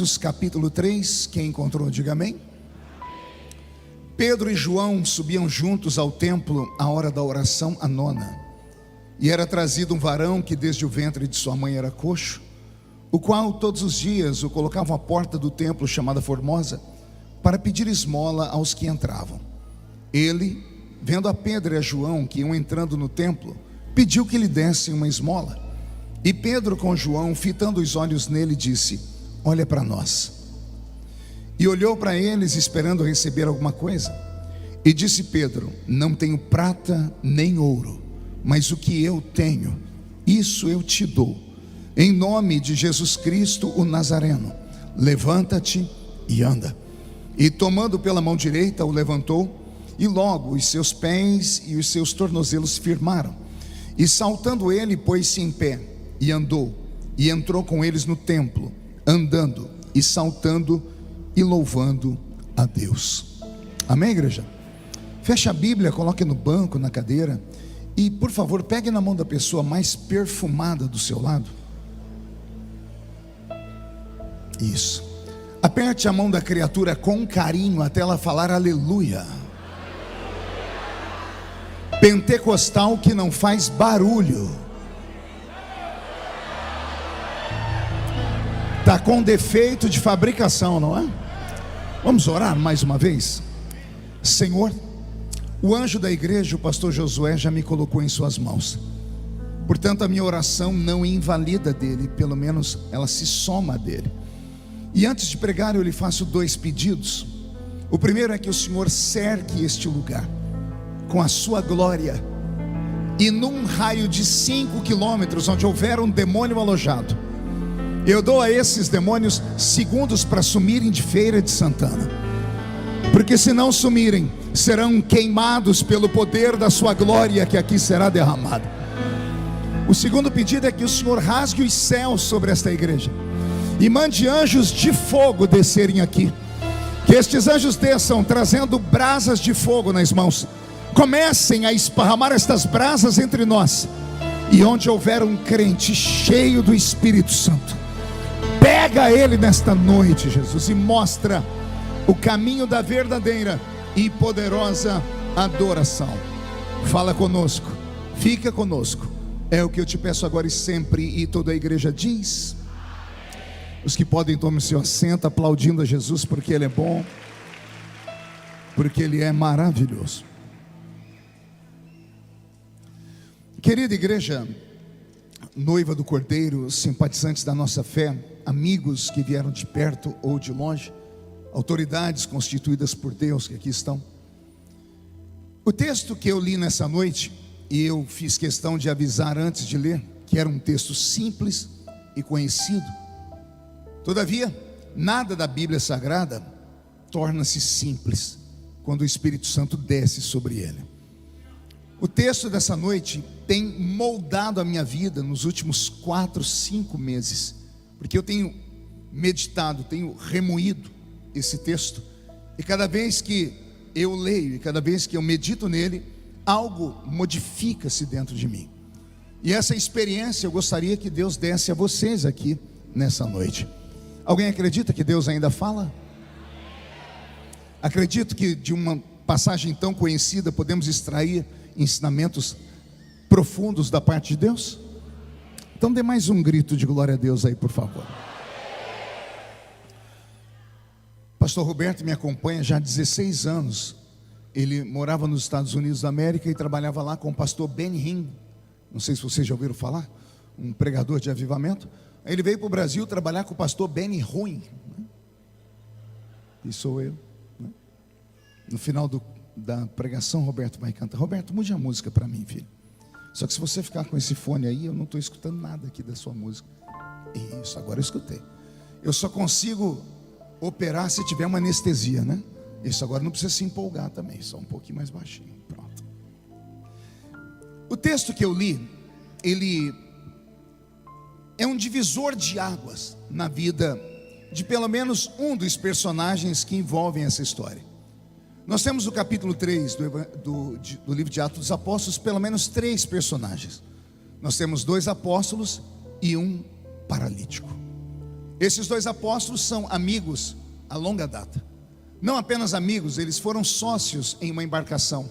Atos capítulo 3, quem encontrou, diga amém. Pedro e João subiam juntos ao templo à hora da oração, a nona. E era trazido um varão que desde o ventre de sua mãe era coxo, o qual todos os dias o colocavam à porta do templo chamada Formosa, para pedir esmola aos que entravam. Ele, vendo a Pedro e a João que iam entrando no templo, pediu que lhe dessem uma esmola. E Pedro com João, fitando os olhos nele, disse: olha para nós. E olhou para eles esperando receber alguma coisa. E disse Pedro: não tenho prata nem ouro, mas o que eu tenho, isso eu te dou. Em nome de Jesus Cristo o Nazareno, levanta-te e anda. E tomando pela mão direita o levantou, e logo os seus pés e os seus tornozelos firmaram. E saltando ele, pôs-se em pé e andou, e entrou com eles no templo, andando e saltando e louvando a Deus. Amém, igreja? Feche a Bíblia, coloque no banco, na cadeira, e por favor pegue na mão da pessoa mais perfumada do seu lado. Isso. Aperte a mão da criatura com carinho até ela falar aleluia. Pentecostal que não faz barulho. Está com defeito de fabricação, não é? Vamos orar mais uma vez? Senhor, o anjo da igreja, o pastor Josué, já me colocou em suas mãos. Portanto, a minha oração não invalida dele, pelo menos ela se soma dele. E antes de pregar, eu lhe faço 2 pedidos. O primeiro é que o Senhor cerque este lugar com a sua glória, e num raio de 5 quilômetros, onde houver um demônio alojado, eu dou a esses demônios segundos para sumirem de Feira de Santana, porque se não sumirem, serão queimados pelo poder da sua glória que aqui será derramada. O segundo pedido é que o Senhor rasgue os céus sobre esta igreja e mande anjos de fogo descerem aqui. Que estes anjos desçam trazendo brasas de fogo nas mãos, comecem a esparramar estas brasas entre nós, e onde houver um crente cheio do Espírito Santo, pega ele nesta noite, Jesus, e mostra o caminho da verdadeira e poderosa adoração. Fala conosco, fica conosco, é o que eu te peço agora e sempre. E toda a igreja diz: os que podem, tomem seu assento, aplaudindo a Jesus, porque Ele é bom, porque Ele é maravilhoso. Querida igreja, noiva do Cordeiro, simpatizantes da nossa fé, amigos que vieram de perto ou de longe, autoridades constituídas por Deus que aqui estão. O texto que eu li nessa noite, e eu fiz questão de avisar antes de ler, que era um texto simples e conhecido. Todavia, nada da Bíblia Sagrada torna-se simples quando o Espírito Santo desce sobre ele. O texto dessa noite tem moldado a minha vida nos últimos 4, 5 meses, porque eu tenho meditado, tenho remoído esse texto, e cada vez que eu leio, e cada vez que eu medito nele, algo modifica-se dentro de mim. E essa experiência eu gostaria que Deus desse a vocês aqui nessa noite. Alguém acredita que Deus ainda fala? Acredito que de uma passagem tão conhecida podemos extrair ensinamentos profundos da parte de Deus? Então dê mais um grito de glória a Deus aí, por favor. Pastor Roberto me acompanha já há 16 anos. Ele morava nos Estados Unidos da América e trabalhava lá com o pastor Ben Hinn. Não sei se vocês já ouviram falar, um pregador de avivamento. Ele veio para o Brasil trabalhar com o pastor Benny Ruim, né? E sou eu, né? No final da pregação, Roberto vai cantar. Roberto, mude a música para mim, filho. Só que se você ficar com esse fone aí, eu não estou escutando nada aqui da sua música. Isso, agora eu escutei. Eu só consigo operar se tiver uma anestesia, né? Isso, agora não precisa se empolgar também, só um pouquinho mais baixinho. Pronto. O texto que eu li, ele é um divisor de águas na vida de pelo menos um dos personagens que envolvem essa história. Nós temos no capítulo 3 do livro de Atos dos Apóstolos pelo menos 3 personagens. Nós temos 2 apóstolos e um paralítico. Esses dois apóstolos são amigos a longa data. Não apenas amigos, eles foram sócios em uma embarcação.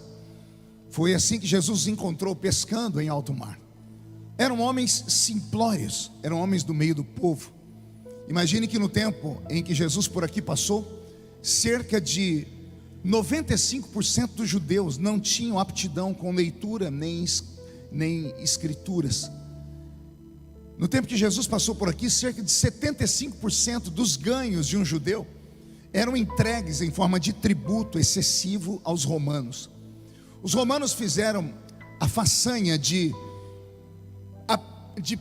Foi assim que Jesus os encontrou pescando em alto mar. Eram homens simplórios, eram homens do meio do povo. Imagine que no tempo em que Jesus por aqui passou, cerca de 95% dos judeus não tinham aptidão com leitura nem escrituras. No tempo que Jesus passou por aqui, cerca de 75% dos ganhos de um judeu eram entregues em forma de tributo excessivo aos romanos. Os romanos fizeram a façanha de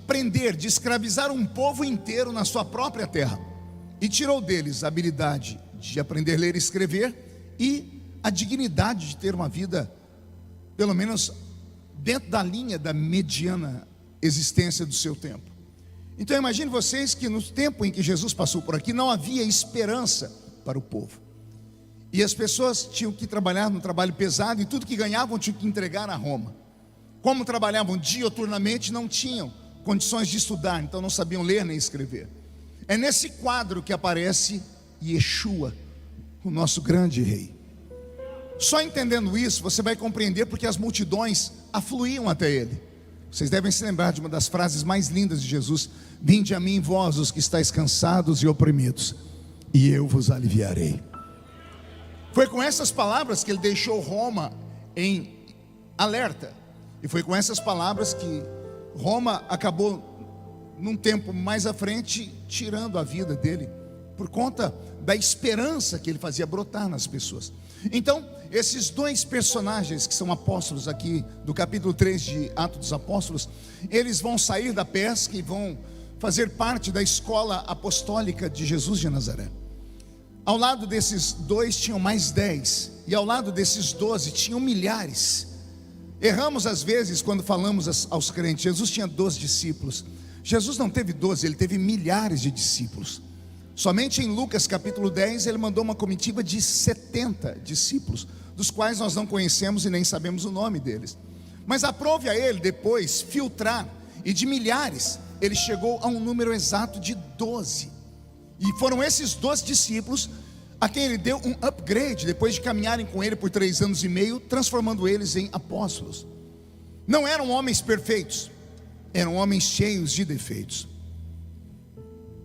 prender, de escravizar um povo inteiro na sua própria terra, e tirou deles a habilidade de aprender a ler e escrever e a dignidade de ter uma vida, pelo menos dentro da linha da mediana existência do seu tempo. Então imagine vocês que no tempo em que Jesus passou por aqui não havia esperança para o povo, e as pessoas tinham que trabalhar num trabalho pesado, e tudo que ganhavam tinham que entregar a Roma. Como trabalhavam dioturnamente, não tinham condições de estudar, então não sabiam ler nem escrever. É nesse quadro que aparece Yeshua, o nosso grande rei. Só entendendo isso, você vai compreender porque as multidões afluíam até ele. Vocês devem se lembrar de uma das frases mais lindas de Jesus: vinde a mim vós os que estáis cansados e oprimidos, e eu vos aliviarei. Foi com essas palavras que ele deixou Roma em alerta, e foi com essas palavras que Roma acabou, num tempo mais à frente, tirando a vida dele, por conta da esperança que ele fazia brotar nas pessoas. Então, esses dois personagens que são apóstolos aqui do capítulo 3 de Atos dos Apóstolos, eles vão sair da pesca e vão fazer parte da escola apostólica de Jesus de Nazaré. Ao lado desses dois tinham mais 10, e ao lado desses 12 tinham milhares. Erramos às vezes quando falamos aos crentes: Jesus tinha 12 discípulos. Jesus não teve 12, ele teve milhares de discípulos. Somente em Lucas capítulo 10 ele mandou uma comitiva de 70 discípulos, dos quais nós não conhecemos e nem sabemos o nome deles. Mas aprove a ele depois filtrar, e de milhares ele chegou a um número exato de 12. E foram esses 12 discípulos a quem ele deu um upgrade, depois de caminharem com ele por 3 anos e meio, transformando eles em apóstolos. Não eram homens perfeitos, eram homens cheios de defeitos.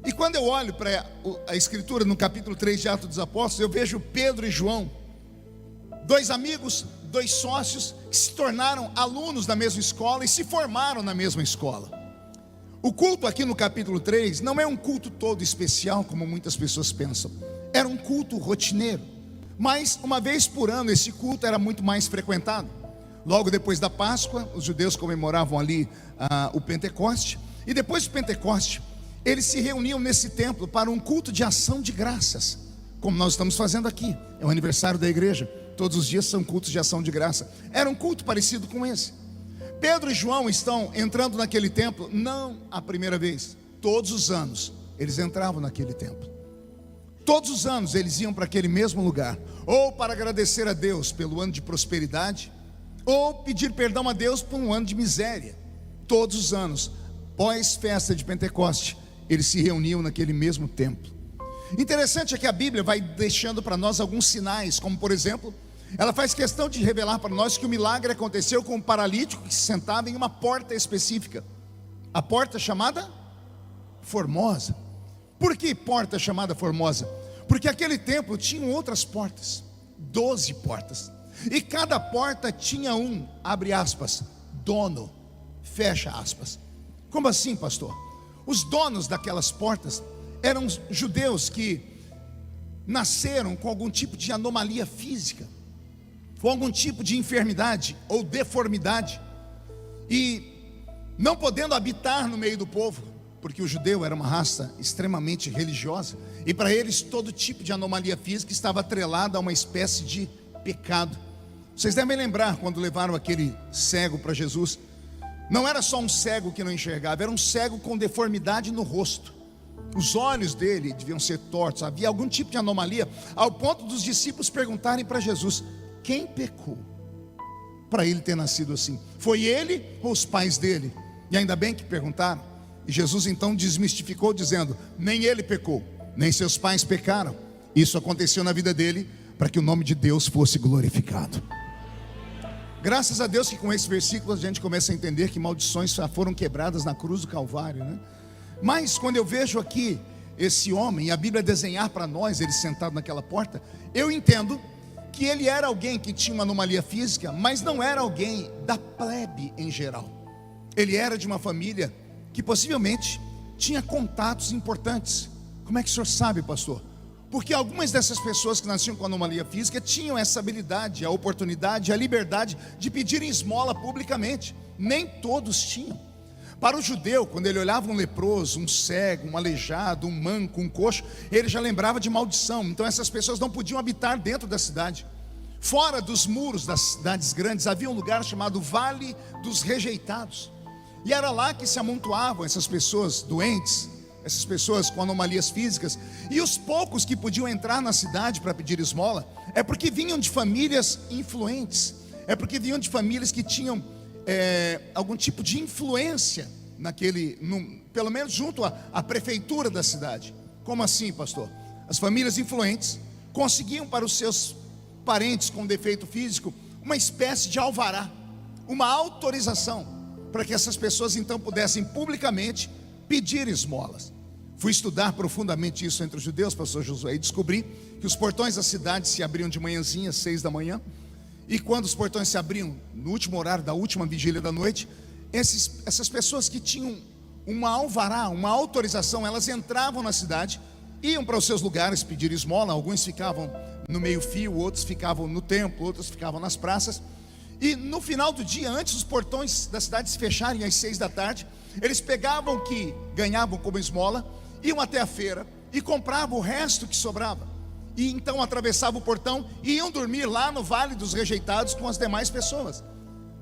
E quando eu olho para a escritura no capítulo 3 de Atos dos Apóstolos, eu vejo Pedro e João, dois amigos, dois sócios, que se tornaram alunos da mesma escola e se formaram na mesma escola. O culto aqui no capítulo 3 não é um culto todo especial, como muitas pessoas pensam. Era um culto rotineiro, mas uma vez por ano esse culto era muito mais frequentado. Logo depois da Páscoa, os judeus comemoravam ali o Pentecoste, e depois do Pentecoste, eles se reuniam nesse templo para um culto de ação de graças, como nós estamos fazendo aqui. É o aniversário da igreja, todos os dias são cultos de ação de graça. Era um culto parecido com esse. Pedro e João estão entrando naquele templo, não a primeira vez, todos os anos eles entravam naquele templo. Todos os anos eles iam para aquele mesmo lugar, ou para agradecer a Deus pelo ano de prosperidade, ou pedir perdão a Deus por um ano de miséria. Todos os anos, pós festa de Pentecoste, eles se reuniam naquele mesmo templo. Interessante é que a Bíblia vai deixando para nós alguns sinais, como por exemplo, ela faz questão de revelar para nós que o milagre aconteceu com um paralítico que se sentava em uma porta específica, a porta chamada Formosa. Por que porta chamada Formosa? Porque aquele templo tinha outras portas, 12 portas, e cada porta tinha um, abre aspas, dono, fecha aspas. Como assim, pastor? Os donos daquelas portas eram judeus que nasceram com algum tipo de anomalia física, com algum tipo de enfermidade ou deformidade, e não podendo habitar no meio do povo, porque o judeu era uma raça extremamente religiosa, e para eles todo tipo de anomalia física estava atrelada a uma espécie de pecado. Vocês devem lembrar quando levaram aquele cego para Jesus. Não era só um cego que não enxergava, era um cego com deformidade no rosto. Os olhos dele deviam ser tortos, havia algum tipo de anomalia, ao ponto dos discípulos perguntarem para Jesus: quem pecou para ele ter nascido assim? Foi ele ou os pais dele? E ainda bem que perguntaram, E Jesus então desmistificou dizendo: nem ele pecou, nem seus pais pecaram. Isso aconteceu na vida dele para que o nome de Deus fosse glorificado. Graças a Deus que com esse versículo a gente começa a entender que maldições já foram quebradas na cruz do Calvário, né? Mas quando eu vejo aqui esse homem, e a Bíblia desenhar para nós ele sentado naquela porta, eu entendo que ele era alguém que tinha uma anomalia física, mas não era alguém da plebe em geral. Ele era de uma família que possivelmente tinha contatos importantes. Como é que o senhor sabe, pastor? Porque algumas dessas pessoas que nasciam com anomalia física tinham essa habilidade, a oportunidade, a liberdade de pedirem esmola publicamente. Nem todos tinham. Para o judeu, quando ele olhava um leproso, um cego, um aleijado, um manco, um coxo, ele já lembrava de maldição. Então essas pessoas não podiam habitar dentro da cidade. Fora dos muros das cidades grandes havia um lugar chamado Vale dos Rejeitados. E era lá que se amontoavam essas pessoas doentes, essas pessoas com anomalias físicas. E os poucos que podiam entrar na cidade para pedir esmola é porque vinham de famílias influentes, é porque vinham de famílias que tinham algum tipo de influência pelo menos junto à prefeitura da cidade. Como assim, pastor? As famílias influentes conseguiam para os seus parentes com defeito físico uma espécie de alvará, uma autorização para que essas pessoas então pudessem publicamente pedir esmolas. Fui estudar profundamente isso entre os judeus, pastor Josué, e descobri que os portões da cidade se abriam de manhãzinha, 6 da manhã. E quando os portões se abriam no último horário da última vigília da noite, essas pessoas que tinham uma alvará, uma autorização, elas entravam na cidade, iam para os seus lugares pedir esmola. Alguns ficavam no meio-fio, outros ficavam no templo, outros ficavam nas praças. E no final do dia, antes dos portões da cidade se fecharem às 6 da tarde, eles pegavam o que ganhavam como esmola, iam até a feira e compravam o resto que sobrava. E então atravessavam o portão e iam dormir lá no Vale dos Rejeitados com as demais pessoas.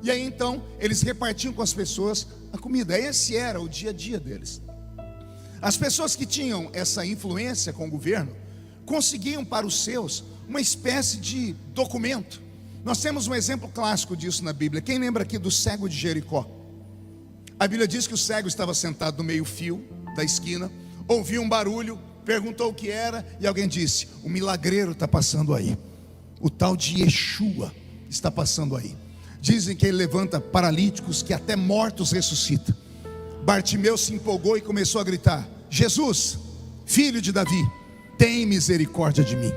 E aí então eles repartiam com as pessoas a comida. Esse era o dia a dia deles. As pessoas que tinham essa influência com o governo conseguiam para os seus uma espécie de documento. Nós temos um exemplo clássico disso na Bíblia. Quem lembra aqui do cego de Jericó? A Bíblia diz que o cego estava sentado no meio-fio da esquina, ouviu um barulho, perguntou o que era, e alguém disse: o milagreiro está passando aí, o tal de Yeshua está passando aí. Dizem que ele levanta paralíticos, que até mortos ressuscita. Bartimeu se empolgou e começou a gritar: Jesus, filho de Davi, tem misericórdia de mim.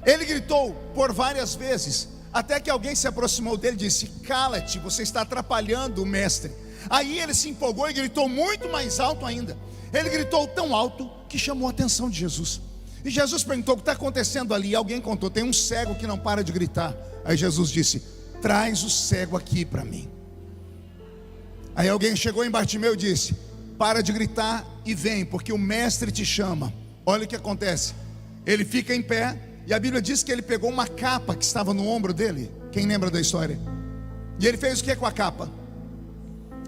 Ele gritou por várias vezes, até que alguém se aproximou dele e disse: cala-te, você está atrapalhando o mestre. Aí ele se empolgou e gritou muito mais alto ainda. Ele gritou tão alto que chamou a atenção de Jesus. E Jesus perguntou: o que está acontecendo ali? E alguém contou: tem um cego que não para de gritar. Aí Jesus disse: traz o cego aqui para mim. Aí alguém chegou em Bartimeu e disse: para de gritar e vem, porque o mestre te chama. Olha o que acontece. Ele fica em pé, e a Bíblia diz que ele pegou uma capa que estava no ombro dele. Quem lembra da história? E ele fez o que com a capa?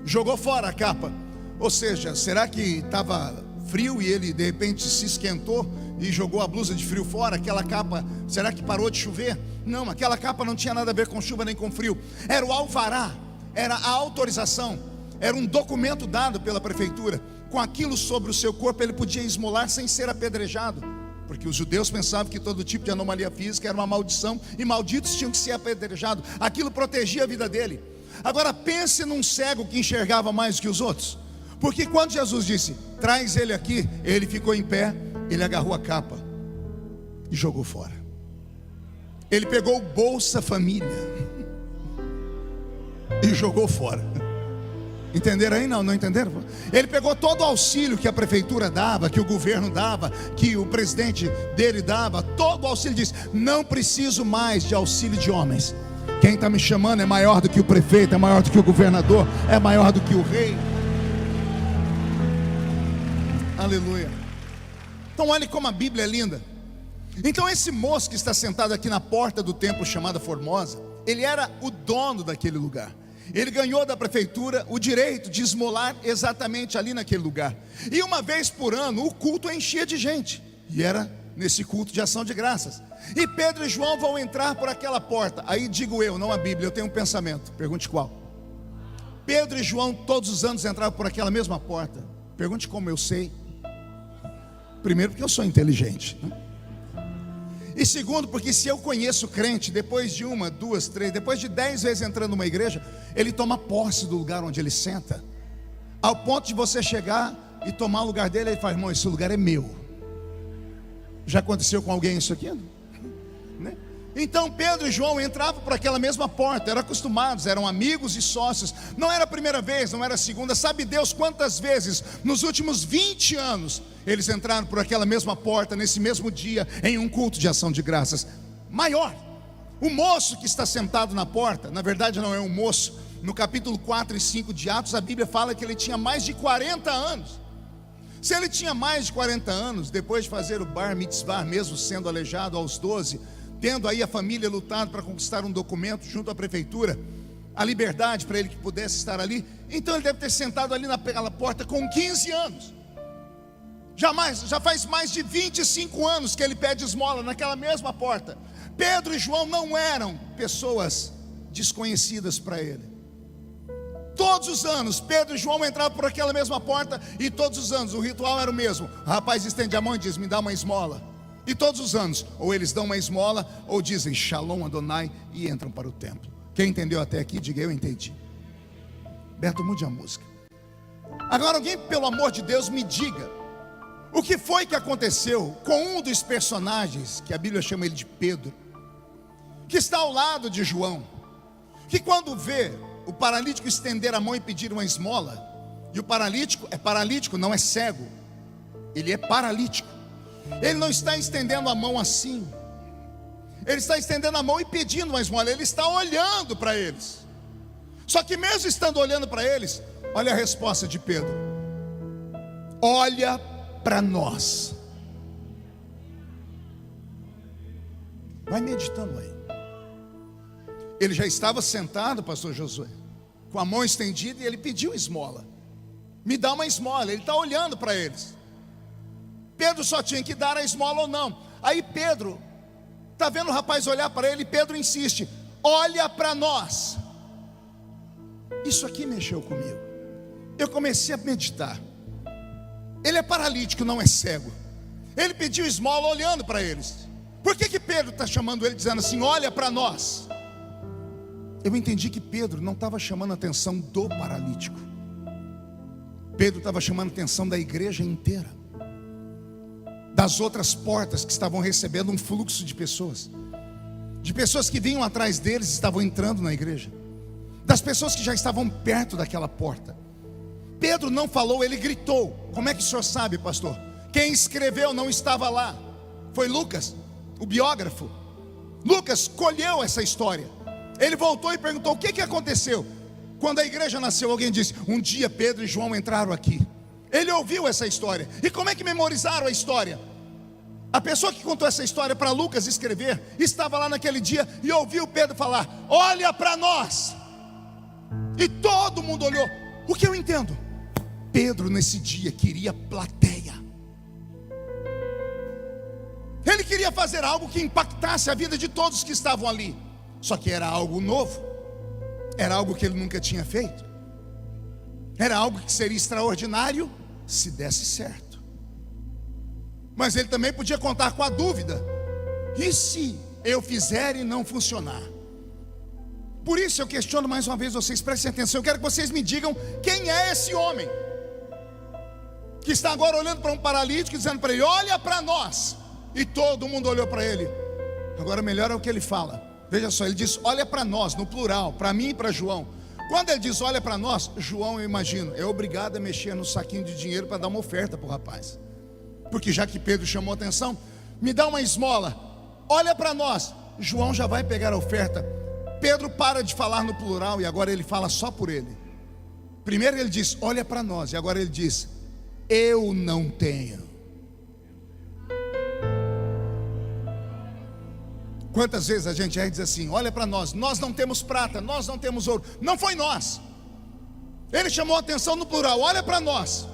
Jogou fora a capa. Ou seja, será que estava frio e ele de repente se esquentou e jogou a blusa de frio fora? Aquela capa, será que parou de chover? Não, aquela capa não tinha nada a ver com chuva nem com frio. Era o alvará, era a autorização, era um documento dado pela prefeitura. Com aquilo sobre o seu corpo ele podia esmolar sem ser apedrejado, porque os judeus pensavam que todo tipo de anomalia física era uma maldição, e malditos tinham que ser apedrejados. Aquilo protegia a vida dele. Agora pense num cego que enxergava mais do que os outros. Porque quando Jesus disse: traz ele aqui, ele ficou em pé, ele agarrou a capa e jogou fora. Ele pegou o Bolsa Família e jogou fora. Entenderam aí? Não entenderam? Ele pegou todo o auxílio que a prefeitura dava, que o governo dava, que o presidente dele dava, todo o auxílio. Disse: não preciso mais de auxílio de homens. Quem está me chamando é maior do que o prefeito, é maior do que o governador, é maior do que o rei. Aleluia. Então olhe como a Bíblia é linda. Então esse moço que está sentado aqui na porta do templo chamada Formosa, ele era o dono daquele lugar. Ele ganhou da prefeitura o direito de esmolar exatamente ali naquele lugar. E uma vez por ano o culto enchia de gente. E era nesse culto de ação de graças. E Pedro e João vão entrar por aquela porta. Aí digo eu, não a Bíblia, eu tenho um pensamento. Pergunte qual? Pedro e João todos os anos entravam por aquela mesma porta. Pergunte como eu sei. Primeiro, porque eu sou inteligente, né? E segundo, porque se eu conheço o crente, depois de 1, 2, 3, depois de 10 vezes entrando numa igreja, ele toma posse do lugar onde ele senta, ao ponto de você chegar e tomar o lugar dele. Ele fala: irmão, esse lugar é meu. Já aconteceu com alguém isso aqui? Né? Então Pedro e João entravam por aquela mesma porta, eram acostumados, eram amigos e sócios. Não era a primeira vez, não era a segunda. Sabe Deus quantas vezes nos últimos 20 anos eles entraram por aquela mesma porta, nesse mesmo dia, em um culto de ação de graças maior. O moço que está sentado na porta, na verdade não é um moço. No capítulo 4 e 5 de Atos, a Bíblia fala que ele tinha mais de 40 anos. Se ele tinha mais de 40 anos, depois de fazer o bar mitzvah, mesmo sendo aleijado aos 12, tendo aí a família lutado para conquistar um documento junto à prefeitura, a liberdade para ele que pudesse estar ali, então ele deve ter sentado ali naquela porta com 15 anos. Já faz mais de 25 anos que ele pede esmola naquela mesma porta. Pedro e João não eram pessoas desconhecidas para ele. Todos os anos Pedro e João entravam por aquela mesma porta, e todos os anos o ritual era o mesmo. O rapaz estende a mão e diz: me dá uma esmola. E todos os anos, ou eles dão uma esmola, ou dizem Shalom Adonai, e entram para o templo. Quem entendeu até aqui, diga: eu entendi. Beto, mude a música. Agora alguém, pelo amor de Deus, me diga, o que foi que aconteceu com um dos personagens, que a Bíblia chama ele de Pedro, que está ao lado de João, que quando vê o paralítico estender a mão e pedir uma esmola, e o paralítico é paralítico, não é cego, ele é paralítico. Ele não está estendendo a mão assim, ele está estendendo a mão e pedindo uma esmola. Ele está olhando para eles. Só que mesmo estando olhando para eles, olha a resposta de Pedro: olha para nós. Vai meditando aí. Ele já estava sentado, pastor Josué, com a mão estendida, e ele pediu esmola. Me dá uma esmola. Ele está olhando para eles. Pedro só tinha que dar a esmola ou não. Aí Pedro está vendo o rapaz olhar para ele, e Pedro insiste: olha para nós. Isso aqui mexeu comigo. Eu comecei a meditar. Ele é paralítico, não é cego. Ele pediu esmola olhando para eles. Por que Pedro está chamando ele, dizendo assim: olha para nós? Eu entendi que Pedro não estava chamando a atenção do paralítico. Pedro estava chamando a atenção da igreja inteira, das outras portas que estavam recebendo um fluxo de pessoas que vinham atrás deles e estavam entrando na igreja, das pessoas que já estavam perto daquela porta. Pedro não falou, ele gritou. Como é que o senhor sabe, pastor? Quem escreveu não estava lá, foi Lucas, o biógrafo. Lucas colheu essa história. Ele voltou e perguntou: o que aconteceu? Quando a igreja nasceu, alguém disse: um dia Pedro e João entraram aqui. Ele ouviu essa história. E como é que memorizaram a história? A pessoa que contou essa história para Lucas escrever estava lá naquele dia e ouviu Pedro falar: olha para nós. E todo mundo olhou. O que eu entendo? Pedro nesse dia queria plateia. Ele queria fazer algo que impactasse a vida de todos que estavam ali. Só que era algo novo, era algo que ele nunca tinha feito, era algo que seria extraordinário se desse certo. Mas ele também podia contar com a dúvida: e se eu fizer e não funcionar? Por isso eu questiono mais uma vez vocês, prestem atenção. Eu quero que vocês me digam quem é esse homem que está agora olhando para um paralítico e dizendo para ele: olha para nós. E todo mundo olhou para ele. Agora melhor é o que ele fala. Veja só, ele diz: olha para nós, no plural, para mim e para João. Quando ele diz olha para nós, João, eu imagino, é obrigado a mexer no saquinho de dinheiro para dar uma oferta para o rapaz. Porque já que Pedro chamou a atenção, me dá uma esmola, olha para nós. João já vai pegar a oferta. Pedro para de falar no plural e agora ele fala só por ele. Primeiro ele diz olha para nós, e agora ele diz: eu não tenho. Quantas vezes a gente diz assim: olha para nós, nós não temos prata, nós não temos ouro. Não foi nós. Ele chamou a atenção no plural: olha para nós.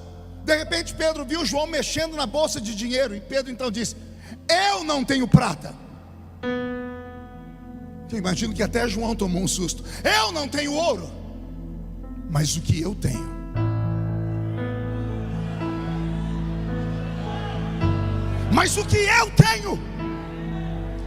De repente Pedro viu João mexendo na bolsa de dinheiro, e Pedro então disse: eu não tenho prata. Eu imagino que até João tomou um susto. Eu não tenho ouro, mas o que eu tenho, mas o que eu tenho,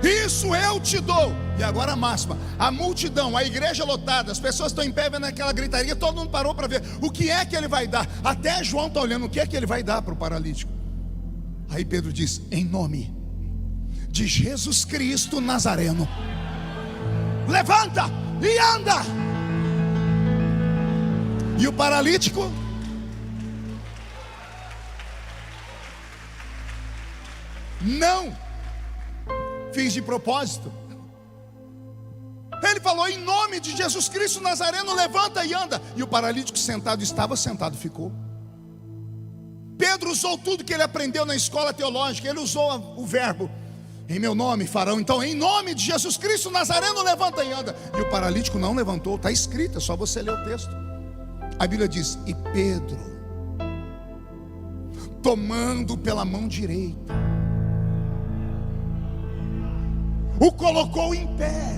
isso eu te dou. E agora a máxima: a multidão, a igreja lotada, as pessoas estão em pé vendo aquela gritaria, todo mundo parou para ver o que é que ele vai dar. Até João está olhando o que é que ele vai dar para o paralítico. Aí Pedro diz: em nome de Jesus Cristo Nazareno, levanta e anda. E o paralítico não fiz de propósito. Ele falou: em nome de Jesus Cristo Nazareno, levanta e anda. E o paralítico estava sentado, ficou. Pedro usou tudo que ele aprendeu na escola teológica. Ele usou o verbo: em meu nome farão. Então, em nome de Jesus Cristo Nazareno, levanta e anda. E o paralítico não levantou. Está escrito, é só você ler o texto. A Bíblia diz: e Pedro, tomando pela mão direita, o colocou em pé.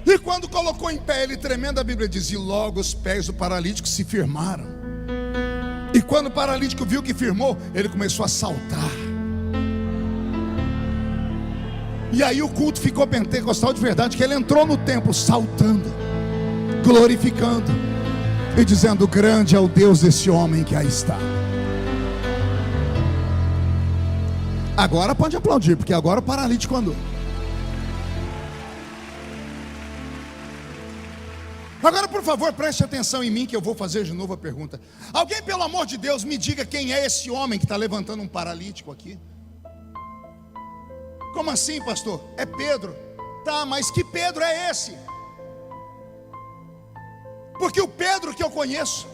E quando colocou em pé, ele tremendo, a Bíblia diz: e logo os pés do paralítico se firmaram. E quando o paralítico viu que firmou, ele começou a saltar. E aí o culto ficou pentecostal de verdade, que ele entrou no templo saltando, glorificando e dizendo: grande é o Deus desse homem que aí está. Agora pode aplaudir, porque agora o paralítico andou. Agora, por favor, preste atenção em mim, que eu vou fazer de novo a pergunta. Alguém, pelo amor de Deus, me diga quem é esse homem que está levantando um paralítico aqui. Como assim, pastor? É Pedro. Tá, mas que Pedro é esse? Porque o Pedro que eu conheço,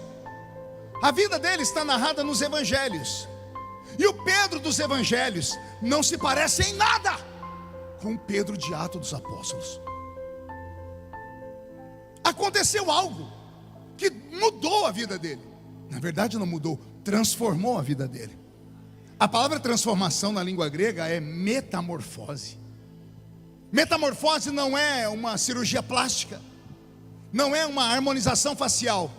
a vida dele está narrada nos evangelhos. E o Pedro dos evangelhos não se parece em nada com o Pedro de Atos dos Apóstolos. Aconteceu algo que mudou a vida dele. Na verdade não mudou, transformou a vida dele. A palavra transformação na língua grega é metamorfose. Metamorfose não é uma cirurgia plástica, não é uma harmonização facial,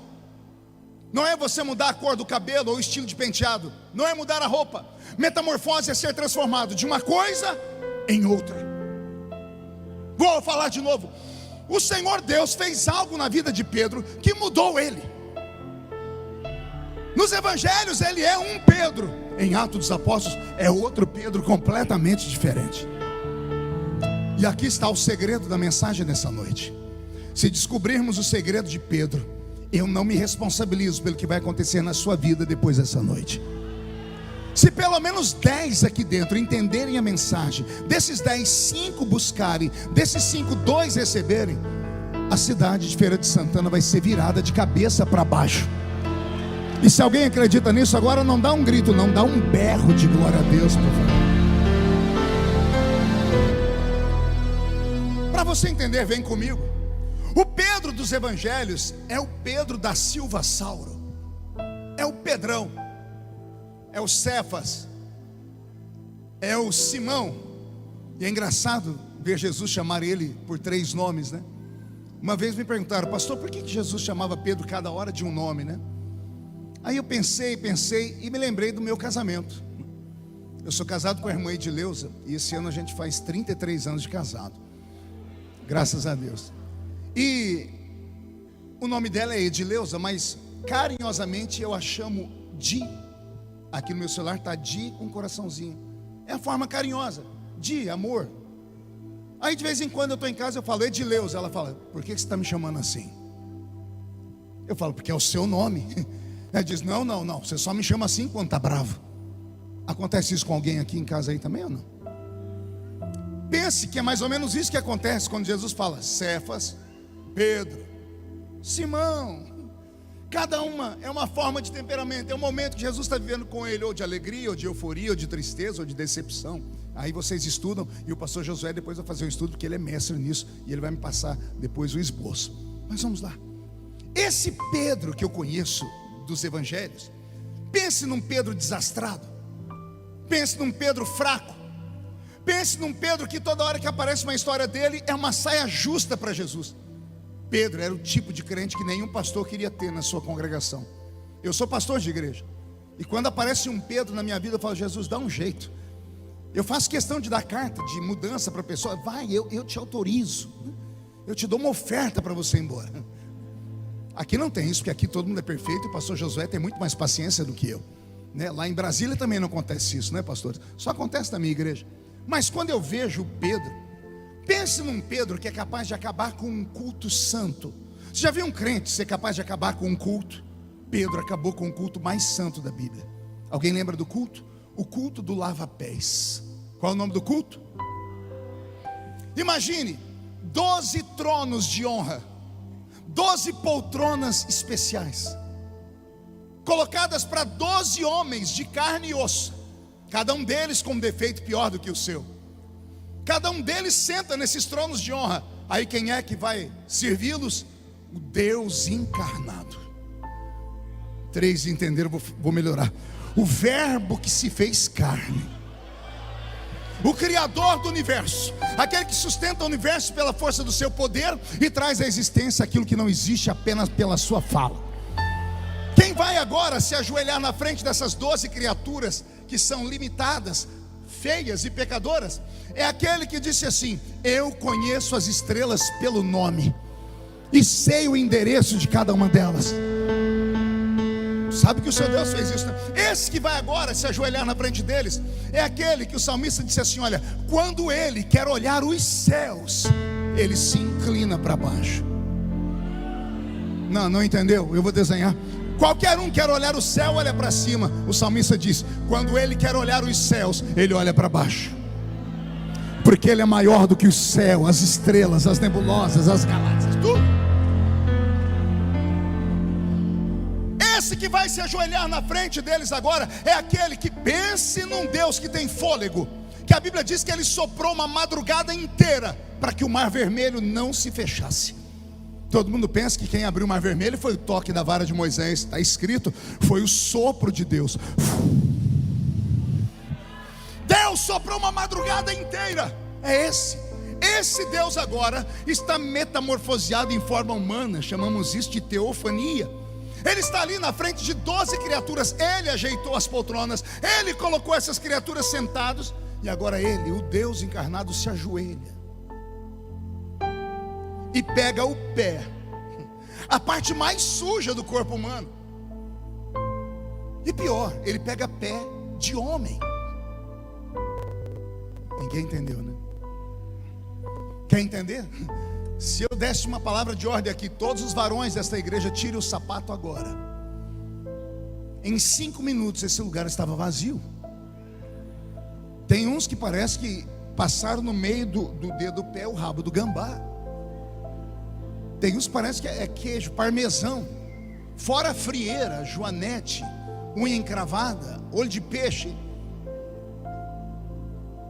não é você mudar a cor do cabelo ou o estilo de penteado, não é mudar a roupa. Metamorfose é ser transformado de uma coisa em outra. Vou falar de novo. O Senhor Deus fez algo na vida de Pedro que mudou ele. Nos evangelhos ele é um Pedro, em Atos dos Apóstolos é outro Pedro completamente diferente. E aqui está o segredo da mensagem dessa noite. Se descobrirmos o segredo de Pedro, eu não me responsabilizo pelo que vai acontecer na sua vida depois dessa noite. Se pelo menos 10 aqui dentro entenderem a mensagem, desses 10, 5 buscarem, desses 5, 2 receberem, a cidade de Feira de Santana vai ser virada de cabeça para baixo. E se alguém acredita nisso, agora não dá um grito, não, dá um berro de glória a Deus, por favor. Para você entender, vem comigo. O Pedro dos evangelhos é o Pedro da Silva Sauro, é o Pedrão, é o Cefas, é o Simão. E é engraçado ver Jesus chamar ele por 3 nomes, né? Uma vez me perguntaram: pastor, por que Jesus chamava Pedro cada hora de um nome, né? Aí eu pensei e me lembrei do meu casamento. Eu sou casado com a irmã Edileuza, e esse ano a gente faz 33 anos de casado, graças a Deus. E o nome dela é Edileuza, mas carinhosamente eu a chamo Di. Aqui no meu celular está Di, um coraçãozinho. É a forma carinhosa, Di, amor. Aí de vez em quando eu estou em casa, eu falo Edileuza. Ela fala: por que você está me chamando assim? Eu falo: porque é o seu nome. Ela diz: não, você só me chama assim quando está bravo. Acontece isso com alguém aqui em casa aí também ou não? Pense que é mais ou menos isso que acontece quando Jesus fala Cefas, Pedro, Simão. Cada uma é uma forma de temperamento. É um momento que Jesus está vivendo com ele, ou de alegria, ou de euforia, ou de tristeza, ou de decepção. Aí vocês estudam, e o pastor Josué depois vai fazer um estudo, porque ele é mestre nisso, e ele vai me passar depois o esboço. Mas vamos lá. Esse Pedro que eu conheço dos evangelhos, pense num Pedro desastrado, pense num Pedro fraco, pense num Pedro que toda hora que aparece uma história dele é uma saia justa para Jesus. Pedro era o tipo de crente que nenhum pastor queria ter na sua congregação. Eu sou pastor de igreja, E quando aparece um Pedro na minha vida, eu falo: Jesus, dá um jeito. Eu faço questão de dar carta de mudança para a pessoa. Vai, eu te autorizo. Eu te dou uma oferta para você ir embora. Aqui não tem isso, porque aqui todo mundo é perfeito. E o pastor Josué tem muito mais paciência do que eu, né? Lá em Brasília também não acontece isso, né, pastor? Só acontece na minha igreja. Mas quando eu vejo o Pedro, pense num Pedro que é capaz de acabar com um culto santo. Você já viu um crente ser capaz de acabar com um culto? Pedro acabou com o culto mais santo da Bíblia. Alguém lembra do culto? O culto do lava-pés. Qual é o nome do culto? Imagine 12 tronos de honra, 12 poltronas especiais, colocadas para 12 homens de carne e osso, cada um deles com um defeito pior do que o seu. Cada um deles senta nesses tronos de honra. Aí quem é que vai servi-los? O Deus encarnado. 3 entenderam, vou melhorar. O verbo que se fez carne, o Criador do universo, aquele que sustenta o universo pela força do seu poder e traz à existência aquilo que não existe apenas pela sua fala. Quem vai agora se ajoelhar na frente dessas 12 criaturas que são limitadas, feias e pecadoras? É aquele que disse assim: eu conheço as estrelas pelo nome e sei o endereço de cada uma delas. Sabe que o seu Deus fez isso, né? Esse que vai agora se ajoelhar na frente deles é aquele que o salmista disse assim: olha, quando ele quer olhar os céus, ele se inclina para baixo. Não entendeu? Eu vou desenhar. Qualquer um quer olhar o céu, olha para cima. O salmista diz: quando ele quer olhar os céus, ele olha para baixo, porque ele é maior do que o céu, as estrelas, as nebulosas, as galáxias, tudo. Esse que vai se ajoelhar na frente deles agora é aquele que pense num Deus que tem fôlego, que a Bíblia diz que ele soprou uma madrugada inteira para que o mar vermelho não se fechasse. Todo mundo pensa que quem abriu o mar vermelho foi o toque da vara de Moisés. Está escrito, foi o sopro de Deus. Deus soprou uma madrugada inteira. É esse Deus agora está metamorfoseado em forma humana. Chamamos isso de teofania. Ele está ali na frente de 12 criaturas. Ele ajeitou as poltronas, ele colocou essas criaturas sentados. E agora ele, o Deus encarnado, se ajoelha e pega o pé, a parte mais suja do corpo humano. E pior, ele pega pé de homem. Ninguém entendeu, né? Quer entender? Se eu desse uma palavra de ordem aqui: todos os varões desta igreja, tirem o sapato agora. Em 5 minutos esse lugar estava vazio. Tem uns que parece que passaram no meio do dedo do pé o rabo do gambá. Tem uns que parece que é queijo, parmesão, fora frieira, joanete, unha encravada, olho de peixe.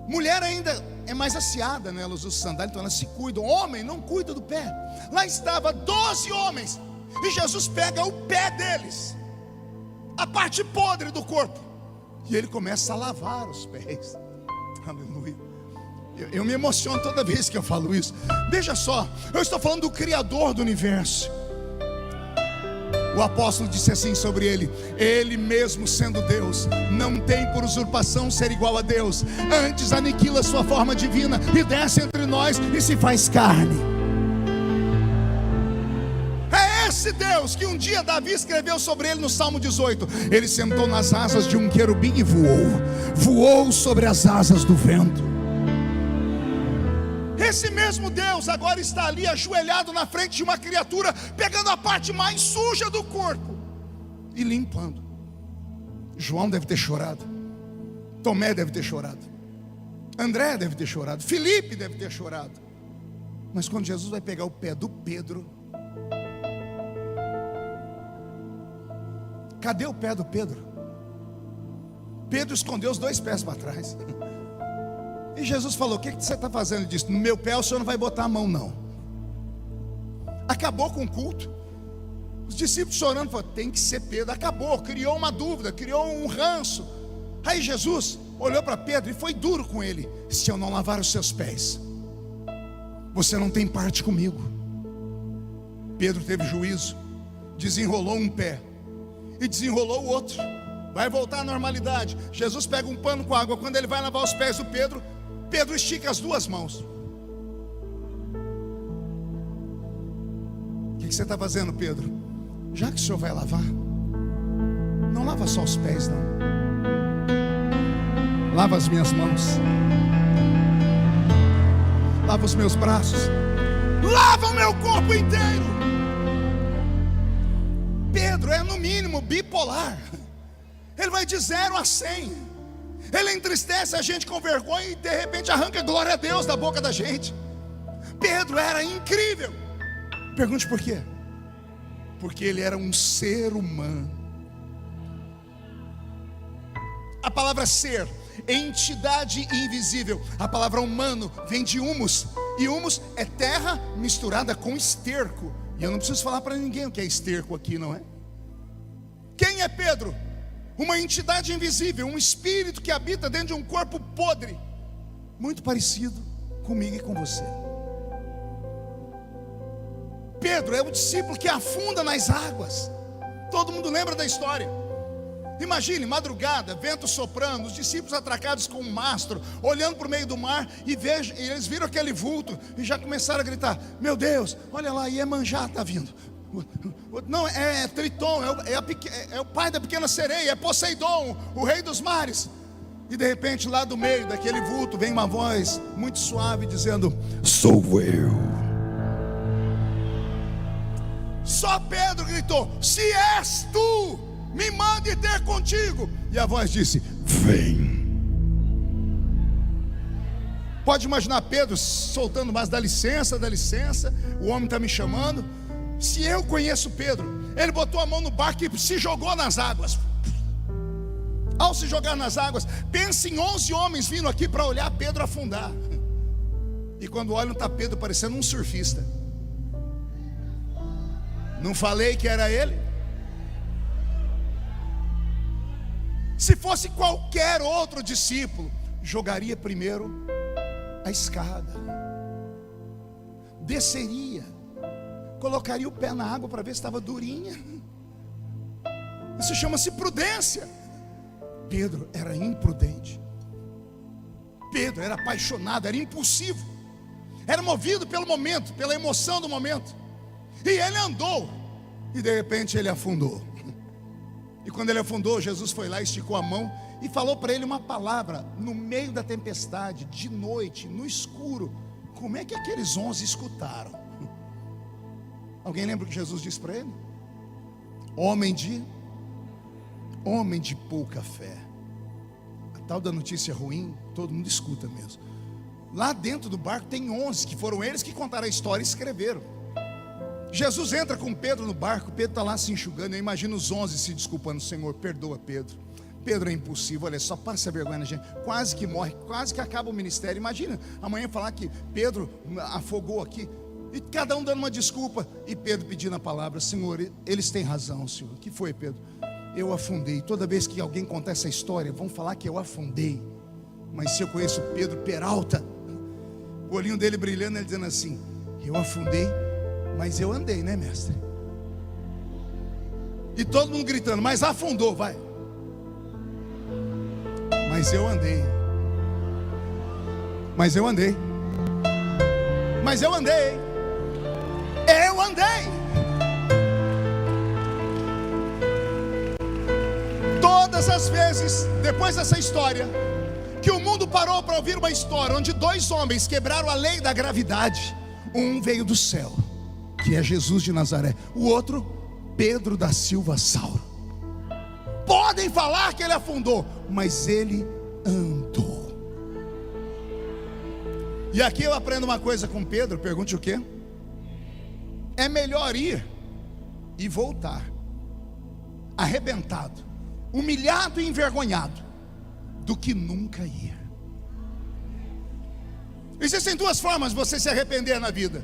Mulher ainda é mais aciada, né? Elas usam sandália, então elas se cuidam. Homem não cuida do pé. Lá estava 12 homens, e Jesus pega o pé deles, a parte podre do corpo, e ele começa a lavar os pés. Aleluia. Eu me emociono toda vez que eu falo isso. Veja só, eu estou falando do Criador do universo. O apóstolo disse assim sobre ele: ele mesmo sendo Deus, não tem por usurpação ser igual a Deus, antes aniquila sua forma divina e desce entre nós e se faz carne. É esse Deus que um dia Davi escreveu sobre ele no Salmo 18. Ele sentou nas asas de um querubim e voou sobre as asas do vento. Esse mesmo Deus agora está ali ajoelhado na frente de uma criatura, pegando a parte mais suja do corpo e limpando. João deve ter chorado, Tomé deve ter chorado, André deve ter chorado, Felipe deve ter chorado. Mas quando Jesus vai pegar o pé do Pedro, cadê o pé do Pedro? Pedro escondeu os 2 pés para trás. E Jesus falou: o que você está fazendo? Ele disse: no meu pé o senhor não vai botar a mão, não. Acabou com o culto. Os discípulos chorando, falaram: tem que ser Pedro. Acabou, criou uma dúvida, criou um ranço. Aí Jesus olhou para Pedro e foi duro com ele: se eu não lavar os seus pés, você não tem parte comigo. Pedro teve juízo, desenrolou um pé e desenrolou o outro. vai voltar à normalidade. Jesus pega um pano com água. Quando ele vai lavar os pés do Pedro, Pedro estica as duas mãos. O que você está fazendo, Pedro? Já que o senhor vai lavar, não lava só os pés, não. Lava as minhas mãos, lava os meus braços, lava o meu corpo inteiro. Pedro é no mínimo bipolar. Ele vai de 0 a 100. Ele entristece a gente com vergonha e de repente arranca glória a Deus da boca da gente. Pedro era incrível. Pergunte por quê? Porque ele era um ser humano. A palavra ser, entidade invisível. A palavra humano vem de humus. E humus é terra misturada com esterco. E eu não preciso falar para ninguém o que é esterco aqui, não é? Quem é Pedro? Uma entidade invisível, um espírito que habita dentro de um corpo podre, muito parecido comigo e com você. Pedro é o discípulo que afunda nas águas. Todo mundo lembra da história. Imagine, madrugada, vento soprando, os discípulos atracados com um mastro, olhando para o meio do mar, e eles viram aquele vulto e já começaram a gritar: meu Deus, olha lá, Iemanjá está vindo. Não, é Triton, é o pai da pequena sereia, é Poseidon, o rei dos mares. E de repente, lá do meio daquele vulto, vem uma voz muito suave dizendo: sou eu. Só Pedro gritou: se és tu, me mande ter contigo. E a voz disse: vem. Pode imaginar Pedro soltando: mas dá licença, o homem está me chamando. Se eu conheço Pedro, ele botou a mão no barco e se jogou nas águas. Ao se jogar nas águas, pense em 11 homens vindo aqui para olhar Pedro afundar. E quando olham, está Pedro parecendo um surfista. Não falei que era ele? Se fosse qualquer outro discípulo, jogaria primeiro a escada, desceria, colocaria o pé na água para ver se estava durinha. Isso chama-se prudência. Pedro era imprudente. Pedro era apaixonado, era impulsivo, era movido pelo momento, pela emoção do momento. E ele andou, e de repente ele afundou. E quando ele afundou, Jesus foi lá, esticou a mão e falou para ele uma palavra no meio da tempestade, de noite, no escuro. Como é que aqueles 11 escutaram? Alguém lembra o que Jesus disse para ele? Homem de pouca fé. A tal da notícia ruim, todo mundo escuta mesmo. Lá dentro do barco tem 11, que foram eles que contaram a história e escreveram. Jesus entra com Pedro no barco, Pedro está lá se enxugando. Eu imagino os 11 se desculpando: Senhor, perdoa Pedro. Pedro é impulsivo, olha só, passa a vergonha na gente. Quase que morre, quase que acaba o ministério. Imagina amanhã falar que Pedro afogou aqui. E cada um dando uma desculpa. E Pedro pedindo a palavra: Senhor, eles têm razão, Senhor. O que foi, Pedro? Eu afundei. Toda vez que alguém contar essa história, vão falar que eu afundei. Mas se eu conheço Pedro Peralta, o olhinho dele brilhando, ele dizendo assim: eu afundei, mas eu andei, né, mestre? E todo mundo gritando: mas afundou, vai. Mas eu andei. Mas eu andei. Mas eu andei. Eu andei. Todas as vezes, depois dessa história, que o mundo parou para ouvir uma história onde 2 homens quebraram a lei da gravidade. Um veio do céu, que é Jesus de Nazaré. O outro, Pedro da Silva Sauro. Podem falar que ele afundou, mas ele andou. E aqui eu aprendo uma coisa com Pedro. Pergunte o quê? É melhor ir e voltar arrebentado, humilhado e envergonhado, do que nunca ir. Existem 2 formas de você se arrepender na vida: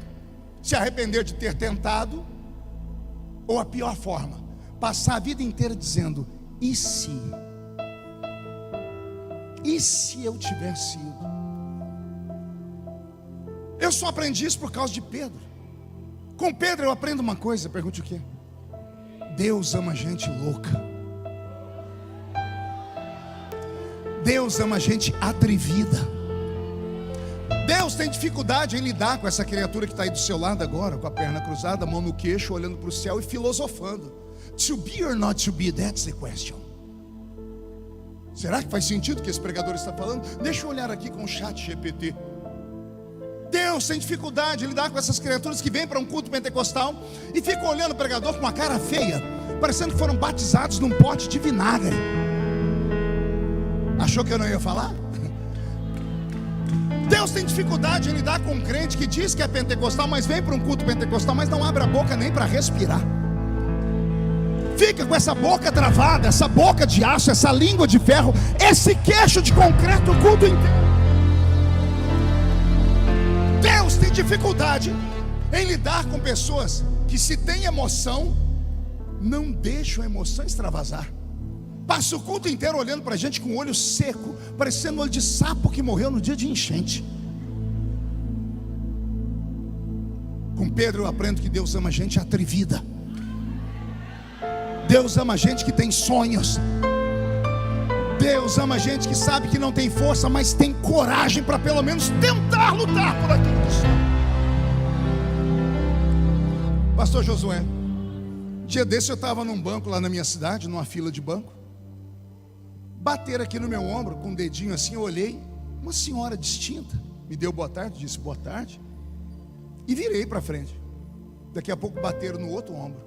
se arrepender de ter tentado, ou a pior forma, passar a vida inteira dizendo: e se eu tivesse ido? Eu só aprendi isso por causa de Pedro. Com Pedro eu aprendo uma coisa. Pergunte o quê? Deus ama gente louca. Deus ama gente atrevida. Deus tem dificuldade em lidar com essa criatura que está aí do seu lado agora, com a perna cruzada, a mão no queixo, olhando para o céu e filosofando. To be or not to be, that's the question. Será que faz sentido o que esse pregador está falando? Deixa eu olhar aqui com o chat GPT. Deus tem dificuldade em lidar com essas criaturas que vêm para um culto pentecostal e ficam olhando o pregador com uma cara feia, parecendo que foram batizados num pote de vinagre. Achou que eu não ia falar? Deus tem dificuldade em lidar com um crente que diz que é pentecostal, mas vem para um culto pentecostal, mas não abre a boca nem para respirar. Fica com essa boca travada, essa boca de aço, essa língua de ferro, esse queixo de concreto o culto inteiro. Deus tem dificuldade em lidar com pessoas que, se tem emoção, não deixam a emoção extravasar. Passa o culto inteiro olhando para a gente com o olho seco, parecendo um olho de sapo que morreu no dia de enchente. Com Pedro eu aprendo que Deus ama gente atrevida. Deus ama gente que tem sonhos. Deus ama gente que sabe que não tem força, mas tem coragem para pelo menos tentar lutar por aquilo que sonha. Pastor Josué, dia desse eu estava num banco lá na minha cidade, numa fila de banco. Bateram aqui no meu ombro com um dedinho assim, eu olhei, uma senhora distinta, me deu boa tarde, disse boa tarde, e virei para frente. Daqui a pouco bateram no outro ombro.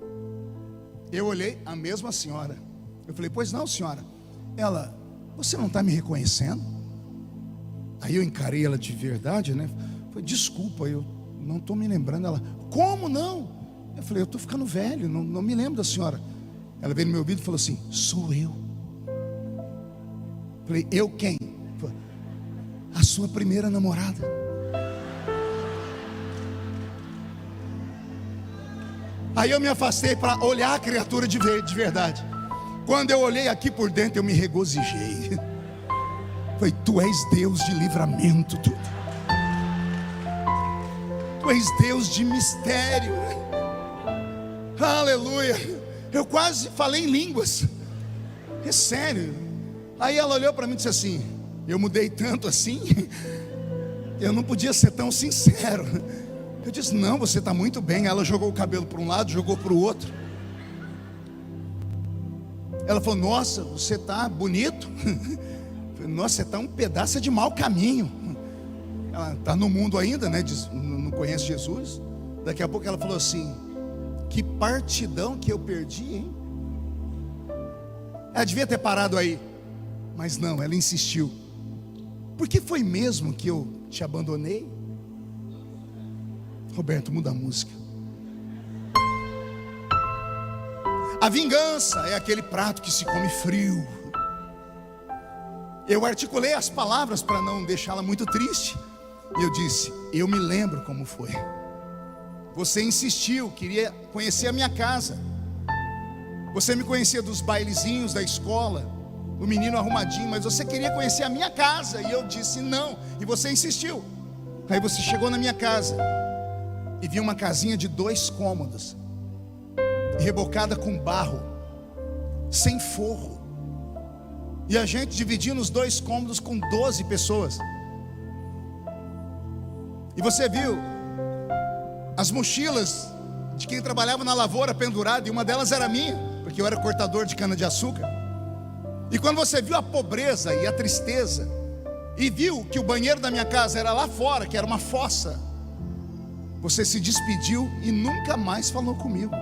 Eu olhei, a mesma senhora. Eu falei, pois não, senhora. Ela, você não está me reconhecendo? Aí eu encarei ela de verdade, né? Falei, desculpa, eu não estou me lembrando. Ela, como não? Eu falei, eu estou ficando velho, não me lembro da senhora. Ela veio no meu ouvido e falou assim, sou eu. Falei, eu quem? Falei, a sua primeira namorada. Aí eu me afastei para olhar a criatura de verdade. Quando eu olhei aqui por dentro, eu me regozijei. Falei, tu és Deus de livramento, tu és Deus de mistério. Aleluia. Eu quase falei em línguas. É sério. Aí ela olhou para mim e disse assim, eu mudei tanto assim, eu não podia ser tão sincero. Eu disse, não, você está muito bem. Ela jogou o cabelo para um lado, jogou para o outro. Ela falou, nossa, você está bonito. Eu falei, nossa, você está um pedaço de mau caminho. Ela está no mundo ainda, né? Diz, não conhece Jesus. Daqui a pouco ela falou assim, que partidão que eu perdi, hein? Ela devia ter parado aí, mas não, ela insistiu. Por que foi mesmo que eu te abandonei? Roberto, muda a música. A vingança é aquele prato que se come frio. Eu articulei as palavras para não deixá-la muito triste. E eu disse, eu me lembro como foi. Você insistiu, queria conhecer a minha casa. Você me conhecia dos bailezinhos da escola, do menino arrumadinho, mas você queria conhecer a minha casa. E eu disse não, e você insistiu. Aí você chegou na minha casa e viu uma casinha de 2 cômodos, rebocada com barro, sem forro. E a gente dividindo os 2 cômodos com 12 pessoas. E você viu as mochilas de quem trabalhava na lavoura pendurada, e uma delas era minha, porque eu era cortador de cana de açúcar. E quando você viu a pobreza e a tristeza, e viu que o banheiro da minha casa era lá fora, que era uma fossa, você se despediu e nunca mais falou comigo.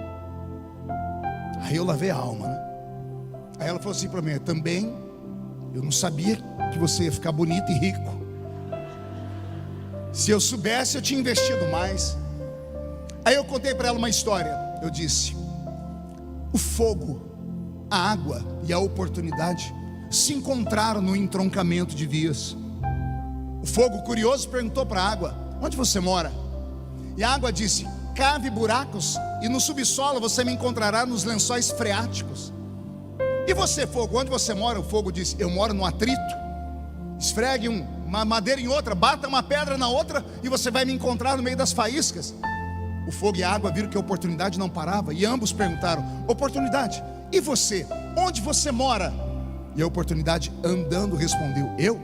Aí eu lavei a alma, né? Aí ela falou assim para mim, também eu não sabia que você ia ficar bonito e rico. Se eu soubesse, eu tinha investido mais. Aí eu contei para ela uma história. Eu disse, o fogo, a água e a oportunidade se encontraram no entroncamento de vias. O fogo, curioso, perguntou para a água, onde você mora? E a água disse, cave buracos e no subsolo você me encontrará nos lençóis freáticos. E você, fogo, onde você mora? O fogo disse, eu moro no atrito. Esfregue uma madeira em outra, bata uma pedra na outra e você vai me encontrar no meio das faíscas. O fogo e a água viram que a oportunidade não parava e ambos perguntaram, oportunidade, e você? Onde você mora? E a oportunidade, andando, respondeu: eu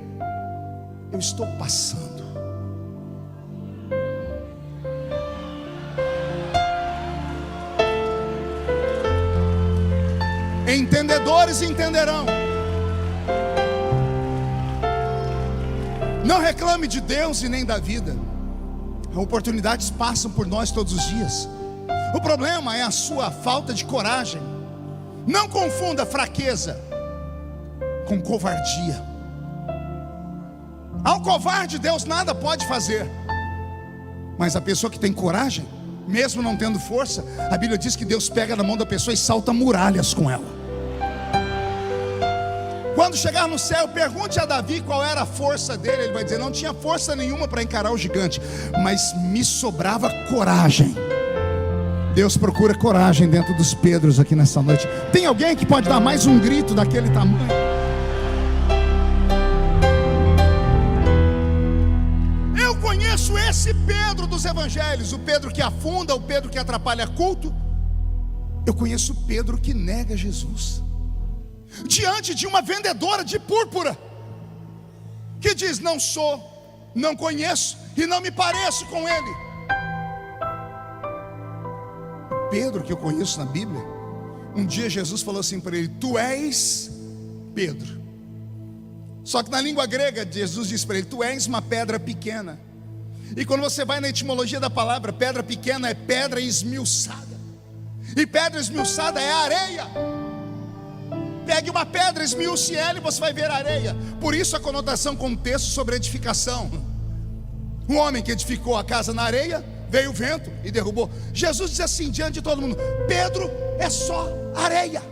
estou passando. Entendedores entenderão. Não reclame de Deus e nem da vida. Oportunidades passam por nós todos os dias. O problema é a sua falta de coragem. Não confunda fraqueza com covardia. Ao covarde Deus nada pode fazer, mas a pessoa que tem coragem, mesmo não tendo força, a Bíblia diz que Deus pega na mão da pessoa e salta muralhas com ela. Quando chegar no céu, pergunte a Davi qual era a força dele. Ele vai dizer: não tinha força nenhuma para encarar o gigante, mas me sobrava coragem. Deus procura coragem dentro dos Pedros aqui nessa noite. Tem alguém que pode dar mais um grito daquele tamanho? Eu conheço esse Pedro dos evangelhos, o Pedro que afunda, o Pedro que atrapalha culto. Eu conheço o Pedro que nega Jesus diante de uma vendedora de púrpura, que diz: não sou, não conheço e não me pareço com ele. Pedro que eu conheço na Bíblia, um dia Jesus falou assim para ele: tu és Pedro. Só que na língua grega Jesus diz para ele: tu és uma pedra pequena. E quando você vai na etimologia da palavra, pedra pequena é pedra esmiuçada, e pedra esmiuçada é areia. Pegue uma pedra, esmiuce ela e você vai ver areia. Por isso a conotação com o texto sobre edificação. Um homem que edificou a casa na areia, veio o vento e derrubou. Jesus diz assim diante de todo mundo: Pedro é só areia,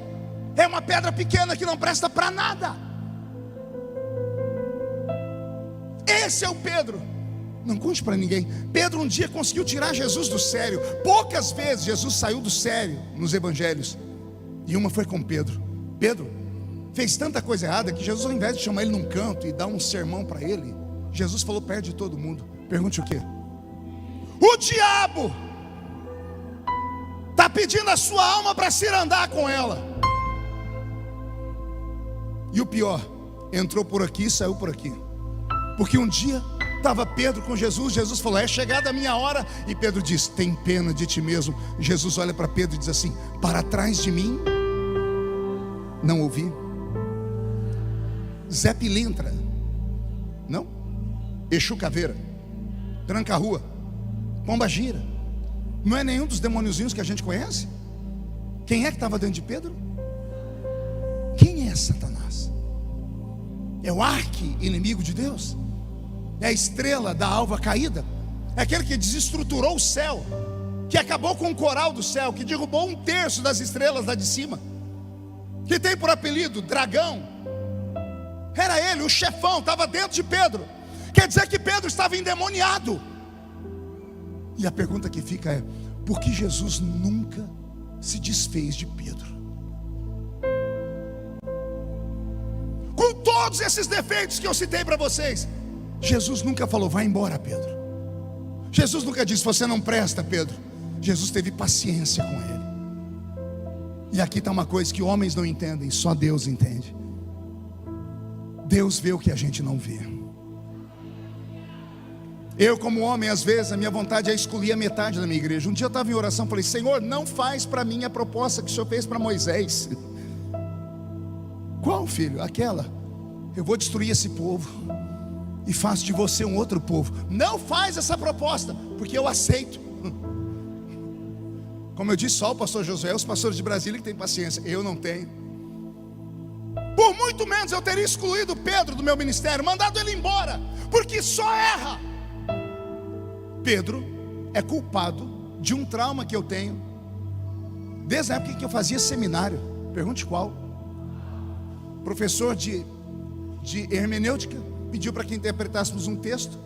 é uma pedra pequena que não presta para nada. Esse é o Pedro. Não conte para ninguém. Pedro um dia conseguiu tirar Jesus do sério. Poucas vezes Jesus saiu do sério nos evangelhos, e uma foi com Pedro. Pedro fez tanta coisa errada que Jesus, ao invés de chamar ele num canto e dar um sermão para ele, Jesus falou perto de todo mundo. Pergunte o quê? O diabo está pedindo a sua alma para se andar com ela. E o pior, entrou por aqui e saiu por aqui. Porque um dia estava Pedro com Jesus. Jesus falou: é chegada a minha hora. E Pedro diz: tem pena de ti mesmo. Jesus olha para Pedro e diz assim: para trás de mim não ouvi. Zé Pilintra, não? Exu Caveira, Tranca-Rua, Pomba Gira, não é nenhum dos demôniozinhos que a gente conhece? Quem é que estava dentro de Pedro? Quem é Satanás? É o arqui-inimigo de Deus? É a estrela da alva caída? É aquele que desestruturou o céu, que acabou com o coral do céu, que derrubou 1/3 das estrelas lá de cima, que tem por apelido dragão? Era ele, o chefão, estava dentro de Pedro. Quer dizer que Pedro estava endemoniado. E a pergunta que fica é: por que Jesus nunca se desfez de Pedro? Com todos esses defeitos que eu citei para vocês, Jesus nunca falou: vai embora, Pedro. Jesus nunca disse: você não presta, Pedro. Jesus teve paciência com ele. E aqui está uma coisa que homens não entendem, só Deus entende. Deus vê o que a gente não vê. Eu, como homem, às vezes a minha vontade é excluir a metade da minha igreja. Um dia eu estava em oração, falei: Senhor, não faz para mim a proposta que o Senhor fez para Moisés. Qual, filho? Aquela: eu vou destruir esse povo e faço de você um outro povo. Não faz essa proposta, porque eu aceito. Como eu disse, só o pastor Josué, os pastores de Brasília que têm paciência. Eu não tenho. Por muito menos eu teria excluído Pedro do meu ministério, mandado ele embora, porque só erra. Pedro é culpado de um trauma que eu tenho desde a época que eu fazia seminário. Pergunte qual. Professor de hermenêutica pediu para que interpretássemos um texto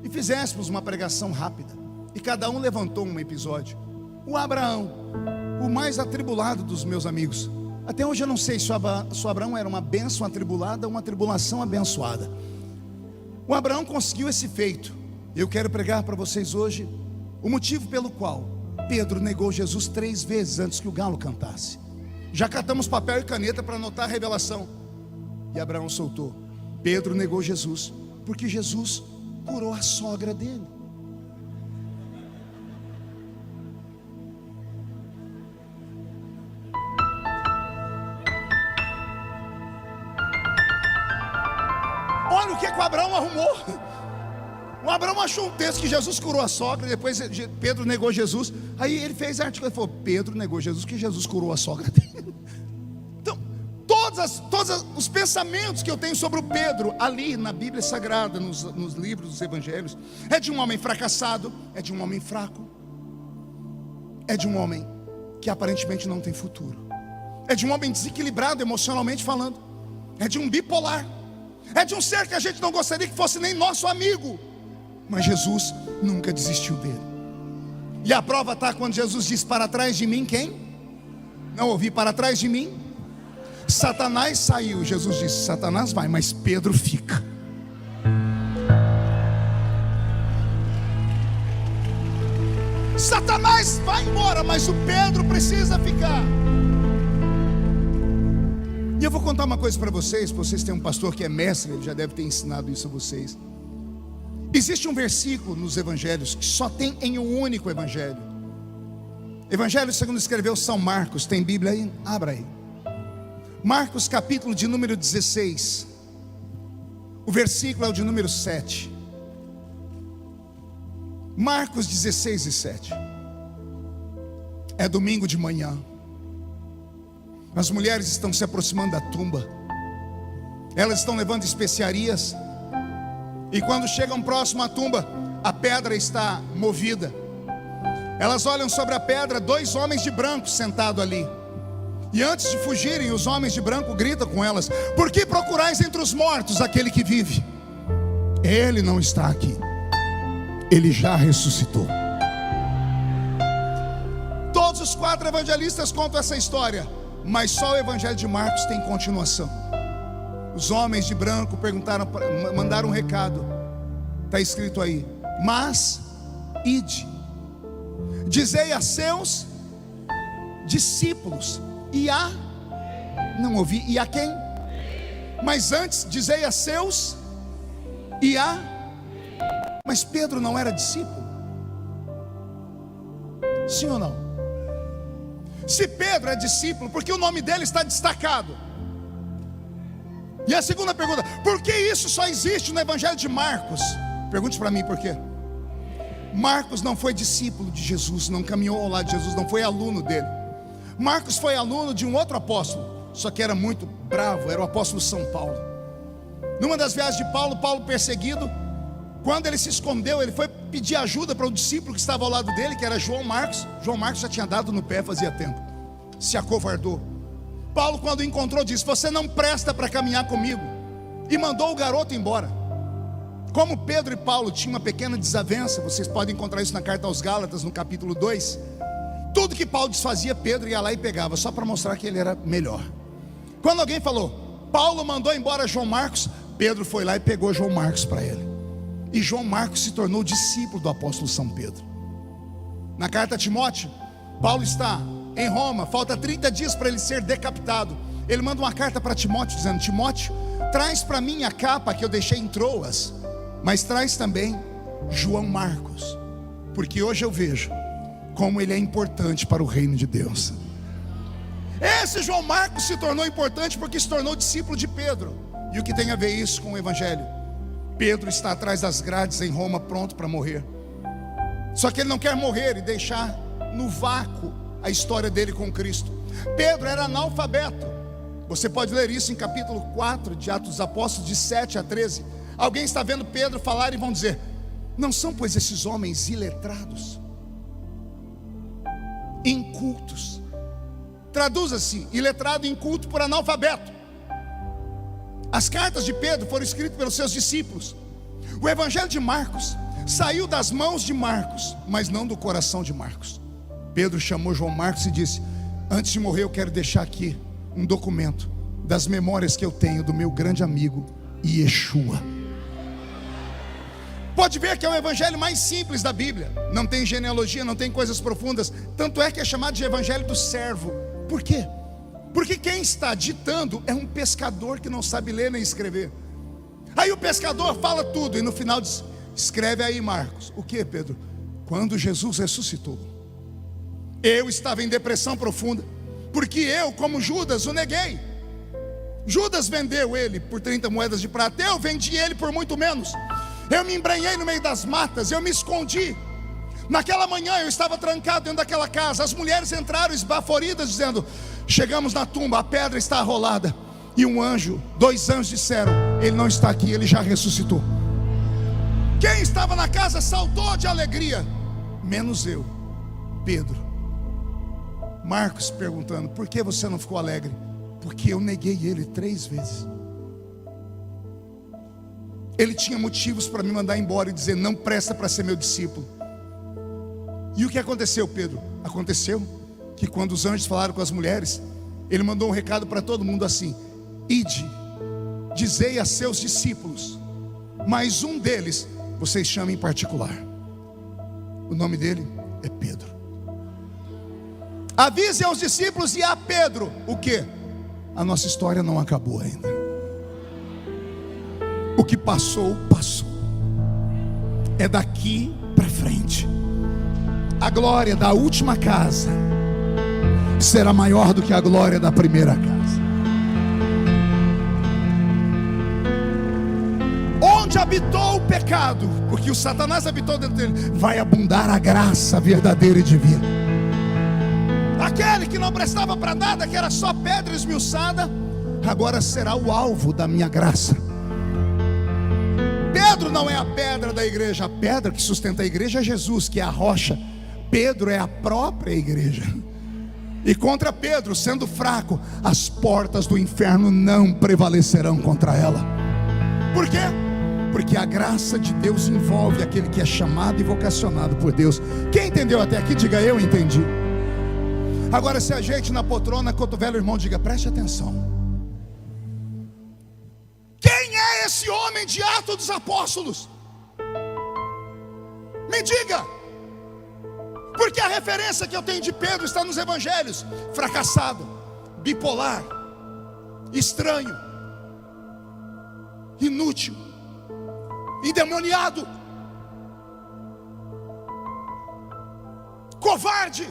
e fizéssemos uma pregação rápida, e cada um levantou um episódio. O Abraão, o mais atribulado dos meus amigos. Até hoje eu não sei se o Abraão era uma bênção atribulada ou uma tribulação abençoada. O Abraão conseguiu esse feito. Eu quero pregar para vocês hoje o motivo pelo qual Pedro negou Jesus 3 vezes antes que o galo cantasse. Já catamos papel e caneta para anotar a revelação. E Abraão soltou. Pedro negou Jesus, porque Jesus curou a sogra dele. Olha o que o Abraão arrumou. O Abraão achou um texto que Jesus curou a sogra. Depois Pedro negou Jesus. Aí ele fez a artigo. Ele falou: Pedro negou Jesus, que Jesus curou a sogra dele. Então, todos os pensamentos que eu tenho sobre o Pedro ali na Bíblia Sagrada, nos livros dos Evangelhos, é de um homem fracassado, é de um homem fraco, é de um homem que aparentemente não tem futuro, é de um homem desequilibrado emocionalmente falando, é de um bipolar, é de um ser que a gente não gostaria que fosse nem nosso amigo. Mas Jesus nunca desistiu dele. E a prova está quando Jesus diz: para trás de mim quem? Não ouvi: para trás de mim Satanás saiu. Jesus disse: Satanás vai, mas Pedro fica. Satanás vai embora, mas o Pedro precisa ficar. E eu vou contar uma coisa para vocês. Vocês têm um pastor que é mestre, ele já deve ter ensinado isso a vocês. Existe um versículo nos evangelhos que só tem em um único evangelho. Evangelho segundo escreveu São Marcos. Tem Bíblia aí? Abra aí. Marcos capítulo de número 16. O versículo é o de número 7. Marcos 16 e 7. É domingo de manhã. As mulheres estão se aproximando da tumba. Elas estão levando especiarias. E quando chegam próximo à tumba, a pedra está movida. Elas olham sobre a pedra, 2 homens de branco sentados ali. E antes de fugirem, os homens de branco gritam com elas: por que procurais entre os mortos aquele que vive? Ele não está aqui, ele já ressuscitou. Todos os 4 evangelistas contam essa história, mas só o evangelho de Marcos tem continuação. Os homens de branco perguntaram, mandaram um recado. Está escrito aí: mas ide, dizei a seus discípulos. E a, não ouvi, e a quem? Mas antes, dizei a seus, e a, mas Pedro não era discípulo? Sim ou não? Se Pedro é discípulo, porque o nome dele está destacado? E a segunda pergunta: por que isso só existe no evangelho de Marcos? Pergunte para mim por quê. Marcos não foi discípulo de Jesus, não caminhou ao lado de Jesus, não foi aluno dele. Marcos foi aluno de um outro apóstolo, só que era muito bravo, era o apóstolo São Paulo. Numa das viagens de Paulo, Paulo perseguido, quando ele se escondeu, ele foi pedir ajuda para o discípulo que estava ao lado dele, que era João Marcos. João Marcos já tinha dado no pé fazia tempo, se acovardou. Paulo, quando o encontrou, disse: você não presta para caminhar comigo, e mandou o garoto embora. Como Pedro e Paulo tinham uma pequena desavença, vocês podem encontrar isso na carta aos Gálatas, no capítulo 2. Tudo que Paulo desfazia, Pedro ia lá e pegava, só para mostrar que ele era melhor. Quando alguém falou: Paulo mandou embora João Marcos, Pedro foi lá e pegou João Marcos para ele. E João Marcos se tornou discípulo do apóstolo São Pedro. Na carta a Timóteo, Paulo está em Roma, falta 30 dias para ele ser decapitado. Ele manda uma carta para Timóteo dizendo: Timóteo, traz para mim a capa que eu deixei em Troas, mas traz também João Marcos, porque hoje eu vejo como ele é importante para o reino de Deus. Esse João Marcos se tornou importante porque se tornou discípulo de Pedro. E o que tem a ver isso com o evangelho? Pedro está atrás das grades em Roma, pronto para morrer. Só que ele não quer morrer e deixar no vácuo a história dele com Cristo. Pedro era analfabeto. Você pode ler isso em capítulo 4 de Atos dos Apóstolos, de 7 a 13. Alguém está vendo Pedro falar e vão dizer: não são pois esses homens iletrados, incultos? Traduz-se iletrado e inculto por analfabeto. As cartas de Pedro foram escritas pelos seus discípulos. O evangelho de Marcos saiu das mãos de Marcos, mas não do coração de Marcos. Pedro chamou João Marcos e disse: antes de morrer eu quero deixar aqui um documento das memórias que eu tenho do meu grande amigo Yeshua. Pode ver que é o evangelho mais simples da Bíblia. Não tem genealogia, não tem coisas profundas. Tanto é que é chamado de evangelho do servo. Por quê? Porque quem está ditando é um pescador que não sabe ler nem escrever. Aí o pescador fala tudo e no final diz: escreve aí, Marcos. O que, Pedro? Quando Jesus ressuscitou, eu estava em depressão profunda, porque eu, como Judas, o neguei. Judas vendeu ele por 30 moedas de prata, eu vendi ele por muito menos. Eu me embrenhei no meio das matas, eu me escondi. Naquela manhã eu estava trancado dentro daquela casa. As mulheres entraram esbaforidas dizendo: chegamos na tumba, a pedra está arrolada. E dois anjos disseram: ele não está aqui, ele já ressuscitou. Quem estava na casa saltou de alegria, menos eu, Pedro. Marcos perguntando: por que você não ficou alegre? Porque eu neguei ele 3 vezes. Ele tinha motivos para me mandar embora e dizer: não presta para ser meu discípulo. E o que aconteceu, Pedro? Aconteceu que quando os anjos falaram com as mulheres, ele mandou um recado para todo mundo assim: ide, dizei a seus discípulos, mas um deles vocês chamem em particular. O nome dele é Pedro. Avise aos discípulos e a Pedro. O que? A nossa história não acabou ainda. O que passou, passou. É daqui para frente. A glória da última casa será maior do que a glória da primeira casa. Onde habitou o pecado, porque o Satanás habitou dentro dele, vai abundar a graça verdadeira e divina. Aquele que não prestava para nada, que era só pedra esmiuçada, agora será o alvo da minha graça. Pedro não é a pedra da igreja. A pedra que sustenta a igreja é Jesus, que é a rocha. Pedro é a própria igreja. E contra Pedro, sendo fraco, as portas do inferno não prevalecerão contra ela. Por quê? Porque a graça de Deus envolve aquele que é chamado e vocacionado por Deus. Quem entendeu até aqui, diga: eu entendi. Agora se ajeite na poltrona, cotovelo, irmão, diga: preste atenção. Quem é esse homem de Atos dos Apóstolos? Me diga. Porque a referência que eu tenho de Pedro está nos evangelhos: fracassado, bipolar, estranho, inútil, endemoniado, covarde.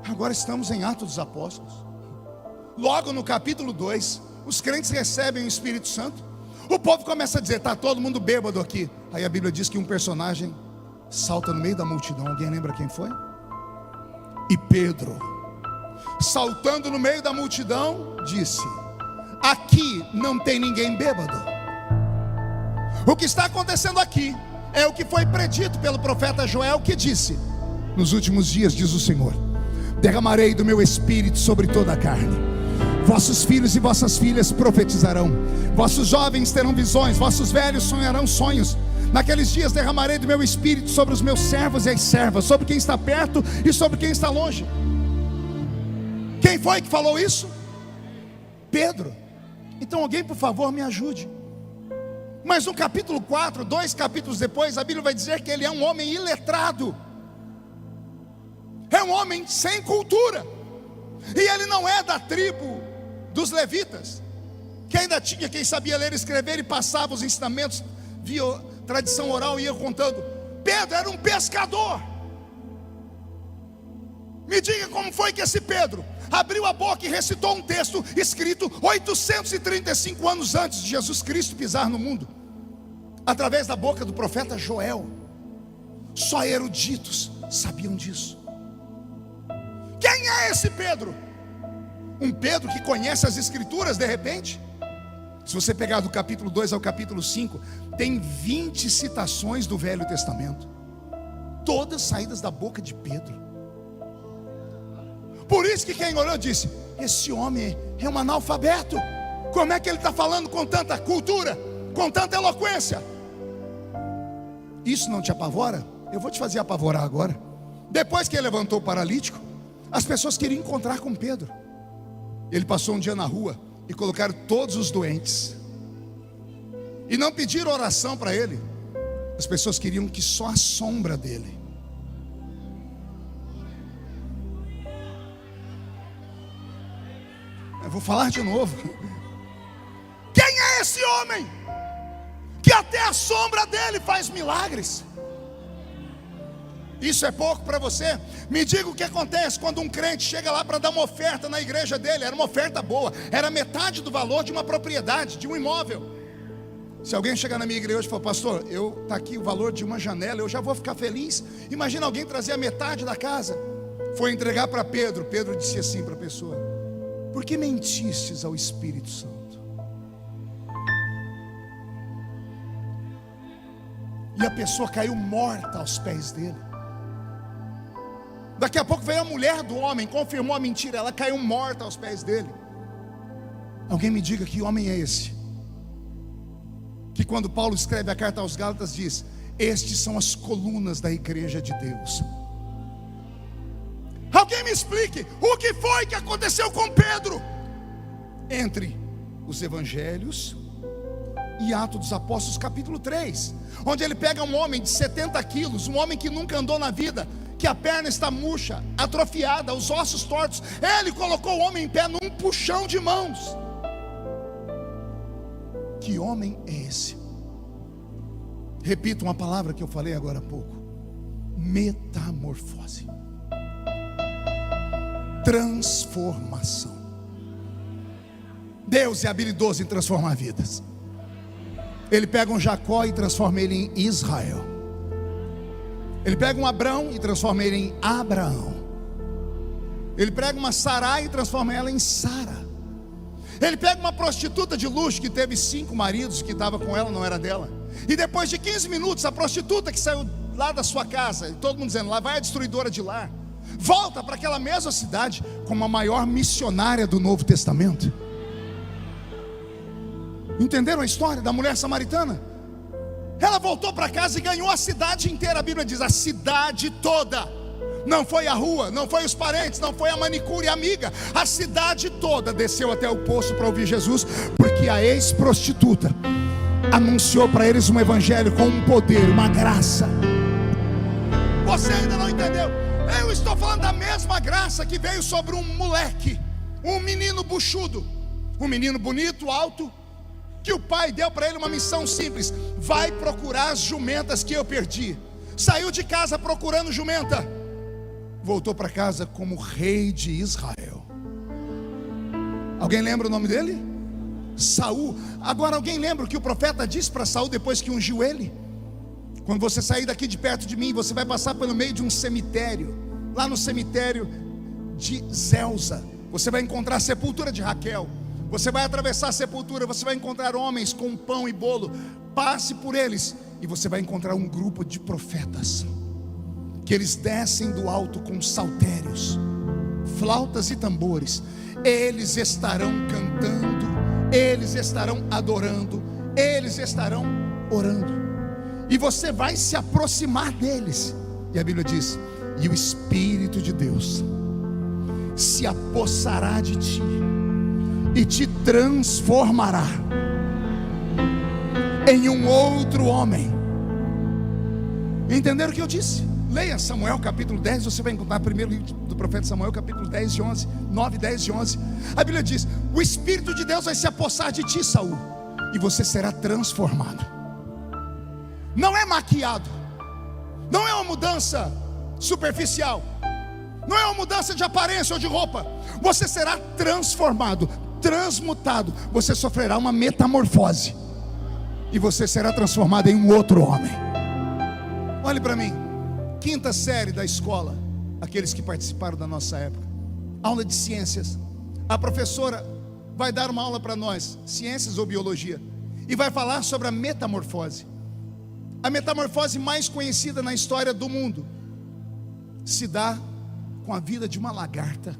Agora estamos em Atos dos Apóstolos. Logo no capítulo 2, os crentes recebem o Espírito Santo. O povo começa a dizer: está todo mundo bêbado aqui. Aí a Bíblia diz que um personagem salta no meio da multidão. Alguém lembra quem foi? E Pedro, saltando no meio da multidão, disse: aqui não tem ninguém bêbado. O que está acontecendo aqui é o que foi predito pelo profeta Joel, que disse: nos últimos dias, diz o Senhor, derramarei do meu espírito sobre toda a carne. Vossos filhos e vossas filhas profetizarão, vossos jovens terão visões, vossos velhos sonharão sonhos. Naqueles dias derramarei do meu espírito sobre os meus servos e as servas, sobre quem está perto e sobre quem está longe. Quem foi que falou isso? Pedro. Então alguém, por favor, me ajude. Mas no capítulo 4, 2 capítulos depois, a Bíblia vai dizer que ele é um homem iletrado, é um homem sem cultura. E ele não é da tribo dos levitas, que ainda tinha quem sabia ler e escrever e passava os ensinamentos via tradição oral e ia contando. Pedro era um pescador. Me diga como foi que esse Pedro abriu a boca e recitou um texto escrito 835 anos antes de Jesus Cristo pisar no mundo, através da boca do profeta Joel. Só eruditos sabiam disso. Quem é esse Pedro? Um Pedro que conhece as escrituras de repente? Se você pegar do capítulo 2 ao capítulo 5, tem 20 citações do Velho Testamento, todas saídas da boca de Pedro. Por isso que quem olhou disse: esse homem é um analfabeto. Como é que ele está falando com tanta cultura, com tanta eloquência? Isso não te apavora? Eu vou te fazer apavorar agora. Depois que ele levantou o paralítico, as pessoas queriam encontrar com Pedro. Ele passou um dia na rua e colocaram todos os doentes, e não pediram oração para ele. As pessoas queriam que só a sombra dele. Eu vou falar de novo. Quem é esse homem que até a sombra dele faz milagres? Isso é pouco para você? Me diga o que acontece quando um crente chega lá para dar uma oferta na igreja dele. Era uma oferta boa, era metade do valor de uma propriedade, de um imóvel. Se alguém chegar na minha igreja hoje e falar: pastor, está aqui o valor de uma janela, eu já vou ficar feliz. Imagina alguém trazer a metade da casa. Foi entregar para Pedro. Pedro disse assim para a pessoa: por que mentistes ao Espírito Santo? E a pessoa caiu morta aos pés dele. Daqui a pouco veio a mulher do homem, confirmou a mentira, ela caiu morta aos pés dele. Alguém me diga que homem é esse? Que quando Paulo escreve a carta aos Gálatas diz: estes são as colunas da igreja de Deus. Alguém me explique o que foi que aconteceu com Pedro entre os evangelhos e Atos dos Apóstolos capítulo 3, onde ele pega um homem de 70 quilos, um homem que nunca andou na vida, que a perna está murcha, atrofiada, os ossos tortos. Ele colocou o homem em pé num puxão de mãos. Que homem é esse? Repito uma palavra que eu falei agora há pouco: metamorfose, transformação. Deus é habilidoso em transformar vidas. Ele pega um Jacó e transforma ele em Israel. Ele pega um Abrão e transforma ele em Abraão. Ele pega uma Sarai e transforma ela em Sara. Ele pega uma prostituta de luxo que teve 5 maridos, que estava com ela, não era dela. E depois de 15 minutos, a prostituta que saiu lá da sua casa, e todo mundo dizendo: lá vai a destruidora de lar, volta para aquela mesma cidade como a maior missionária do Novo Testamento. Entenderam a história da mulher samaritana? Ela voltou para casa e ganhou a cidade inteira. A Bíblia diz: a cidade toda. Não foi a rua, não foi os parentes, não foi a manicure amiga. A cidade toda desceu até o poço para ouvir Jesus, porque a ex-prostituta anunciou para eles um evangelho com um poder, uma graça. Você ainda não entendeu? Eu estou falando da mesma graça que veio sobre um moleque, um menino buchudo, um menino bonito, alto, que o pai deu para ele uma missão simples: vai procurar as jumentas que eu perdi. Saiu de casa procurando jumenta, voltou para casa como rei de Israel. Alguém lembra o nome dele? Saul. Agora alguém lembra o que o profeta disse para Saul depois que ungiu ele? Quando você sair daqui de perto de mim, você vai passar pelo meio de um cemitério. Lá no cemitério de Zelza, você vai encontrar a sepultura de Raquel. Você vai atravessar a sepultura, você vai encontrar homens com pão e bolo. Passe por eles e você vai encontrar um grupo de profetas, que eles descem do alto com saltérios, flautas e tambores. Eles estarão cantando, eles estarão adorando, eles estarão orando. E você vai se aproximar deles. E a Bíblia diz: e o Espírito de Deus se apossará de ti e te transformará em um outro homem. Entenderam o que eu disse? Leia Samuel capítulo 10, você vai encontrar primeiro livro do profeta Samuel, capítulo 10 e 11, 9, 10 e 11. A Bíblia diz: o Espírito de Deus vai se apossar de ti, Saul, e você será transformado. Não é maquiado, não é uma mudança superficial, não é uma mudança de aparência ou de roupa. Você será transformado, transmutado. Você sofrerá uma metamorfose e você será transformado em um outro homem. Olhe para mim. 5ª série da escola, aqueles que participaram da nossa época, aula de ciências. A professora vai dar uma aula para nós, ciências ou biologia, e vai falar sobre a metamorfose. A metamorfose mais conhecida na história do mundo se dá com a vida de uma lagarta.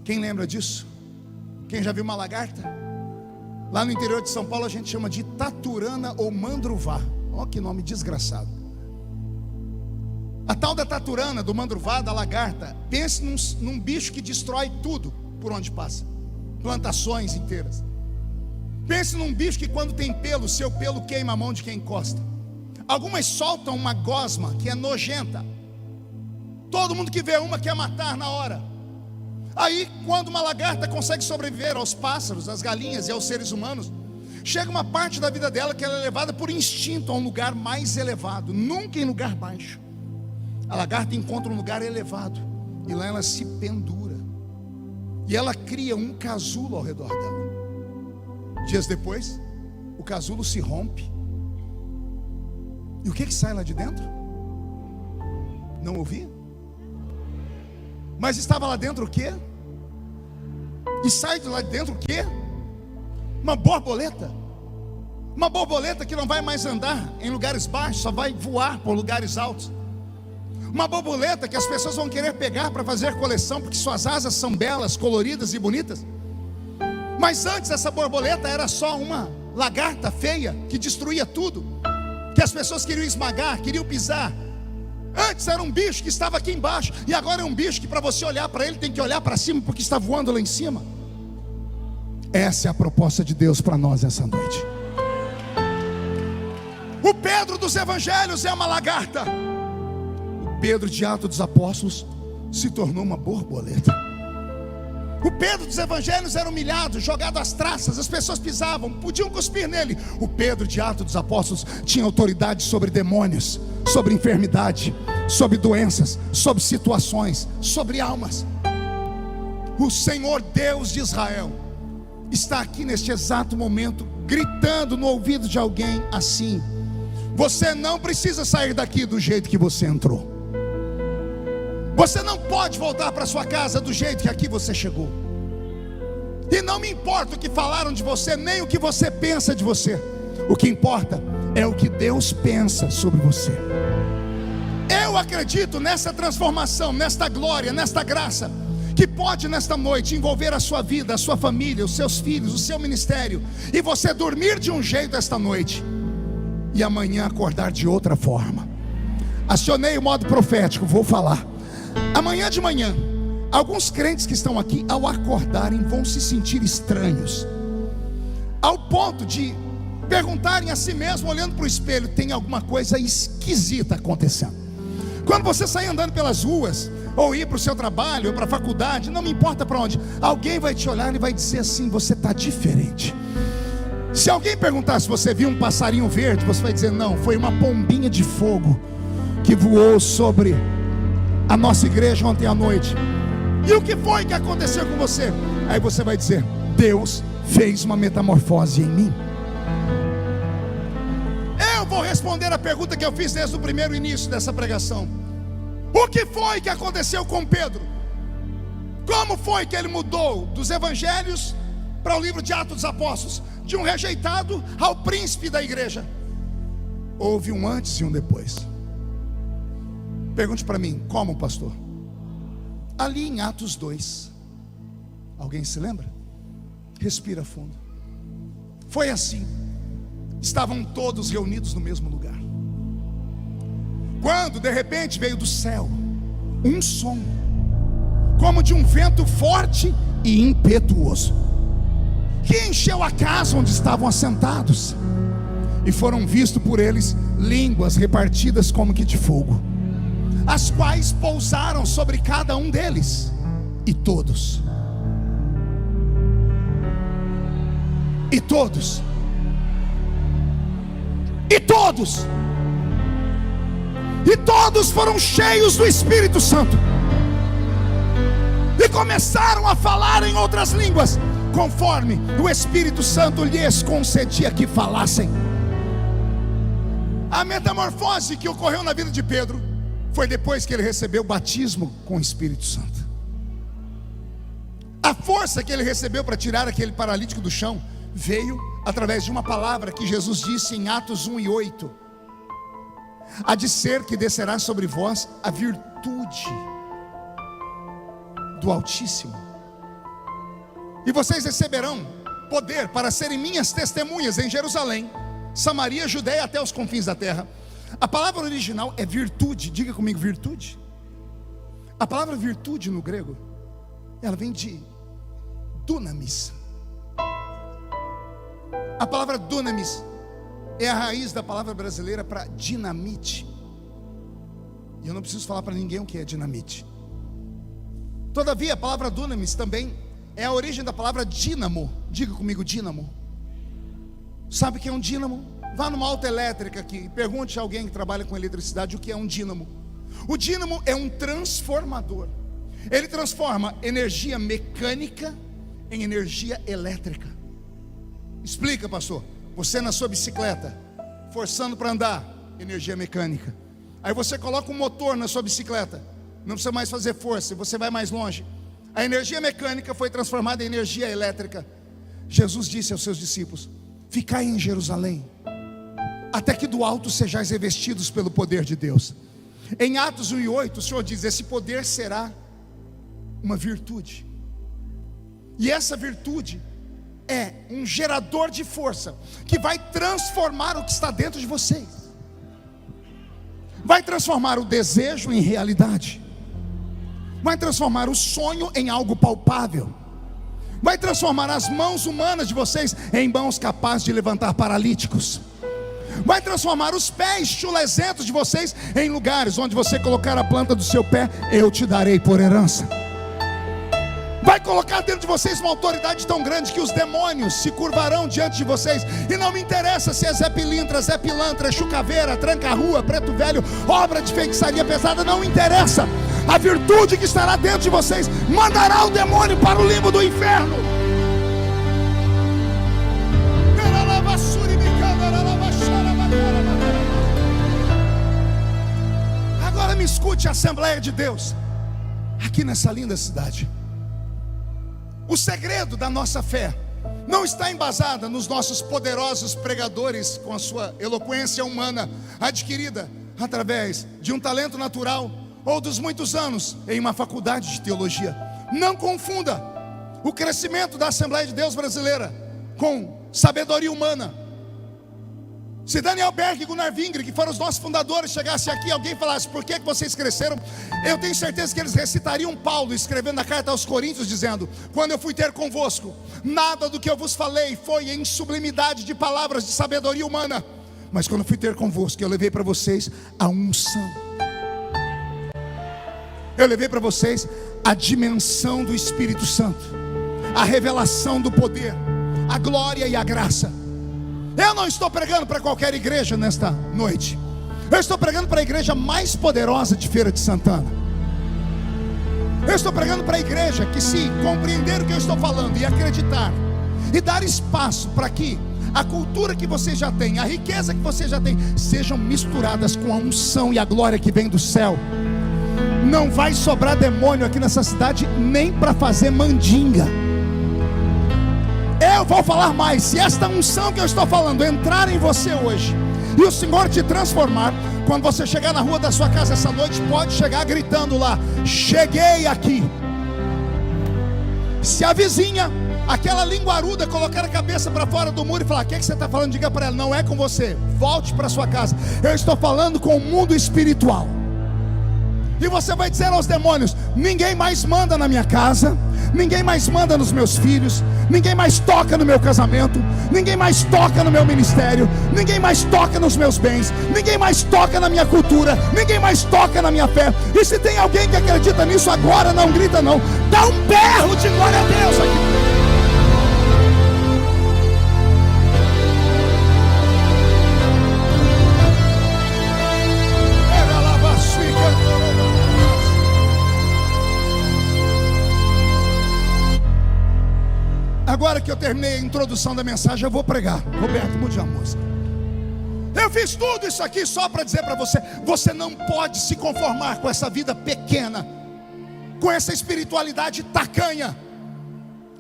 Quem lembra disso? Quem já viu uma lagarta? Lá no interior de São Paulo a gente chama de taturana ou mandruvá. Olha que nome desgraçado. A tal da taturana, do mandruvá, da lagarta, pense num bicho que destrói tudo por onde passa, plantações inteiras. Pense num bicho que quando tem pelo, seu pelo queima a mão de quem encosta. Algumas soltam uma gosma que é nojenta. Todo mundo que vê uma quer matar na hora. Aí, quando uma lagarta consegue sobreviver aos pássaros, às galinhas e aos seres humanos, chega uma parte da vida dela que ela é levada por instinto a um lugar mais elevado, nunca em lugar baixo. A lagarta encontra um lugar elevado e lá ela se pendura e ela cria um casulo ao redor dela. Dias depois, o casulo se rompe. E o que sai lá de dentro? Não ouvi? Mas estava lá dentro o quê? E sai de lá de dentro o quê? Uma borboleta. Uma borboleta que não vai mais andar em lugares baixos, só vai voar por lugares altos. Uma borboleta que as pessoas vão querer pegar para fazer coleção, porque suas asas são belas, coloridas e bonitas. Mas antes essa borboleta era só uma lagarta feia que destruía tudo, que as pessoas queriam esmagar, queriam pisar. Antes era um bicho que estava aqui embaixo, e agora é um bicho que para você olhar para ele tem que olhar para cima, porque está voando lá em cima. Essa é a proposta de Deus para nós essa noite. O Pedro dos evangelhos é uma lagarta. O Pedro de Atos dos Apóstolos se tornou uma borboleta. O Pedro dos evangelhos era humilhado, jogado às traças, as pessoas pisavam, podiam cuspir nele. O Pedro de Atos dos Apóstolos tinha autoridade sobre demônios, sobre enfermidade, sobre doenças, sobre situações, sobre almas. O Senhor Deus de Israel está aqui neste exato momento, gritando no ouvido de alguém assim: você não precisa sair daqui do jeito que você entrou. Você não pode voltar para sua casa do jeito que aqui você chegou. E não me importa o que falaram de você, nem o que você pensa de você. O que importa é o que Deus pensa sobre você. Eu acredito nessa transformação, nesta glória, nesta graça, que pode nesta noite envolver a sua vida, a sua família, os seus filhos, o seu ministério, e você dormir de um jeito esta noite e amanhã acordar de outra forma. Acionei o modo profético, vou falar. Amanhã de manhã, alguns crentes que estão aqui, ao acordarem, vão se sentir estranhos, ao ponto de perguntarem a si mesmo, olhando para o espelho: tem alguma coisa esquisita acontecendo. Quando você sair andando pelas ruas, ou ir para o seu trabalho, ou para a faculdade, não me importa para onde, alguém vai te olhar e vai dizer assim: você está diferente. Se alguém perguntar se você viu um passarinho verde, você vai dizer: não, foi uma pombinha de fogo que voou sobre a nossa igreja ontem à noite. E o que foi que aconteceu com você? Aí você vai dizer: Deus fez uma metamorfose em mim. Eu vou responder a pergunta que eu fiz desde o primeiro início dessa pregação: o que foi que aconteceu com Pedro? Como foi que ele mudou dos evangelhos para o livro de Atos dos Apóstolos, de um rejeitado ao príncipe da igreja? Houve um antes e um depois. Pergunte para mim: como, pastor? Ali em Atos 2. Alguém se lembra? Respira fundo. Foi assim. Estavam todos reunidos no mesmo lugar, quando de repente veio do céu um som, como de um vento forte e impetuoso, que encheu a casa onde estavam assentados. E foram vistos por eles línguas repartidas como que de fogo, as quais pousaram sobre cada um deles. E todos foram cheios do Espírito Santo e começaram a falar em outras línguas, conforme o Espírito Santo lhes concedia que falassem. A metamorfose que ocorreu na vida de Pedro foi depois que ele recebeu o batismo com o Espírito Santo. A força que ele recebeu para tirar aquele paralítico do chão veio através de uma palavra que Jesus disse em Atos 1:8: há de ser que descerá sobre vós a virtude do Altíssimo, e vocês receberão poder para serem minhas testemunhas em Jerusalém, Samaria, Judeia, até os confins da terra. A palavra original é virtude. Diga comigo: virtude. A palavra virtude no grego, ela vem de dunamis. A palavra dunamis é a raiz da palavra brasileira para dinamite. E eu não preciso falar para ninguém o que é dinamite. Todavia, a palavra dunamis também é a origem da palavra dínamo. Diga comigo, dínamo. Sabe o que é um dínamo? Vá numa autoelétrica aqui e pergunte a alguém que trabalha com eletricidade o que é um dínamo. O dínamo é um transformador. Ele transforma energia mecânica em energia elétrica. Explica, pastor. Você na sua bicicleta, forçando para andar, energia mecânica. Aí você coloca um motor na sua bicicleta, não precisa mais fazer força, você vai mais longe. A energia mecânica foi transformada em energia elétrica. Jesus disse aos seus discípulos: ficai em Jerusalém, até que do alto sejais revestidos pelo poder de Deus. Em Atos 1:8, o Senhor diz: esse poder será uma virtude. E essa virtude é um gerador de força que vai transformar o que está dentro de vocês. Vai transformar o desejo em realidade. Vai transformar o sonho em algo palpável. Vai transformar as mãos humanas de vocês em mãos capazes de levantar paralíticos. Vai transformar os pés chulezentos de vocês em lugares onde você colocar a planta do seu pé, eu te darei por herança. Vai colocar dentro de vocês uma autoridade tão grande que os demônios se curvarão diante de vocês. E não me interessa se é Zé Pilintra, Zé Pilantra, Chucaveira, Tranca-Rua, Preto Velho, obra de feitiçaria pesada, não interessa. A virtude que estará dentro de vocês mandará o demônio para o limbo do inferno. Agora me escute, Assembleia de Deus, aqui nessa linda cidade. O segredo da nossa fé não está embasada nos nossos poderosos pregadores com a sua eloquência humana adquirida através de um talento natural ou dos muitos anos em uma faculdade de teologia. Não confunda o crescimento da Assembleia de Deus brasileira com sabedoria humana. Se Daniel Berg e Gunnar Wingre, que foram os nossos fundadores, chegassem aqui e alguém falasse: por que vocês cresceram? Eu tenho certeza que eles recitariam Paulo escrevendo a carta aos Coríntios, dizendo: quando eu fui ter convosco, nada do que eu vos falei foi em sublimidade de palavras de sabedoria humana, mas quando eu fui ter convosco, eu levei para vocês a unção. Eu levei para vocês a dimensão do Espírito Santo, a revelação do poder, a glória e a graça. Eu não estou pregando para qualquer igreja nesta noite. Eu estou pregando para a igreja mais poderosa de Feira de Santana. Eu estou pregando para a igreja que, se compreender o que eu estou falando e acreditar e dar espaço para que a cultura que você já tem, a riqueza que você já tem, sejam misturadas com a unção e a glória que vem do céu, não vai sobrar demônio aqui nessa cidade nem para fazer mandinga. Eu vou falar mais. Se esta unção que eu estou falando entrar em você hoje e o Senhor te transformar, quando você chegar na rua da sua casa essa noite, pode chegar gritando lá: cheguei aqui. Se a vizinha, aquela linguaruda, colocar a cabeça para fora do muro e falar: o que você está falando? Diga para ela: não é com você, volte para sua casa. Eu estou falando com o mundo espiritual. E você vai dizer aos demônios: ninguém mais manda na minha casa, ninguém mais manda nos meus filhos, ninguém mais toca no meu casamento, ninguém mais toca no meu ministério, ninguém mais toca nos meus bens, ninguém mais toca na minha cultura, ninguém mais toca na minha fé. E se tem alguém que acredita nisso agora, não grita não, dá um berro de glória a Deus aqui. Agora que eu terminei a introdução da mensagem, eu vou pregar. Roberto, mude a música. Eu fiz tudo isso aqui só para dizer para você: você não pode se conformar com essa vida pequena, com essa espiritualidade tacanha,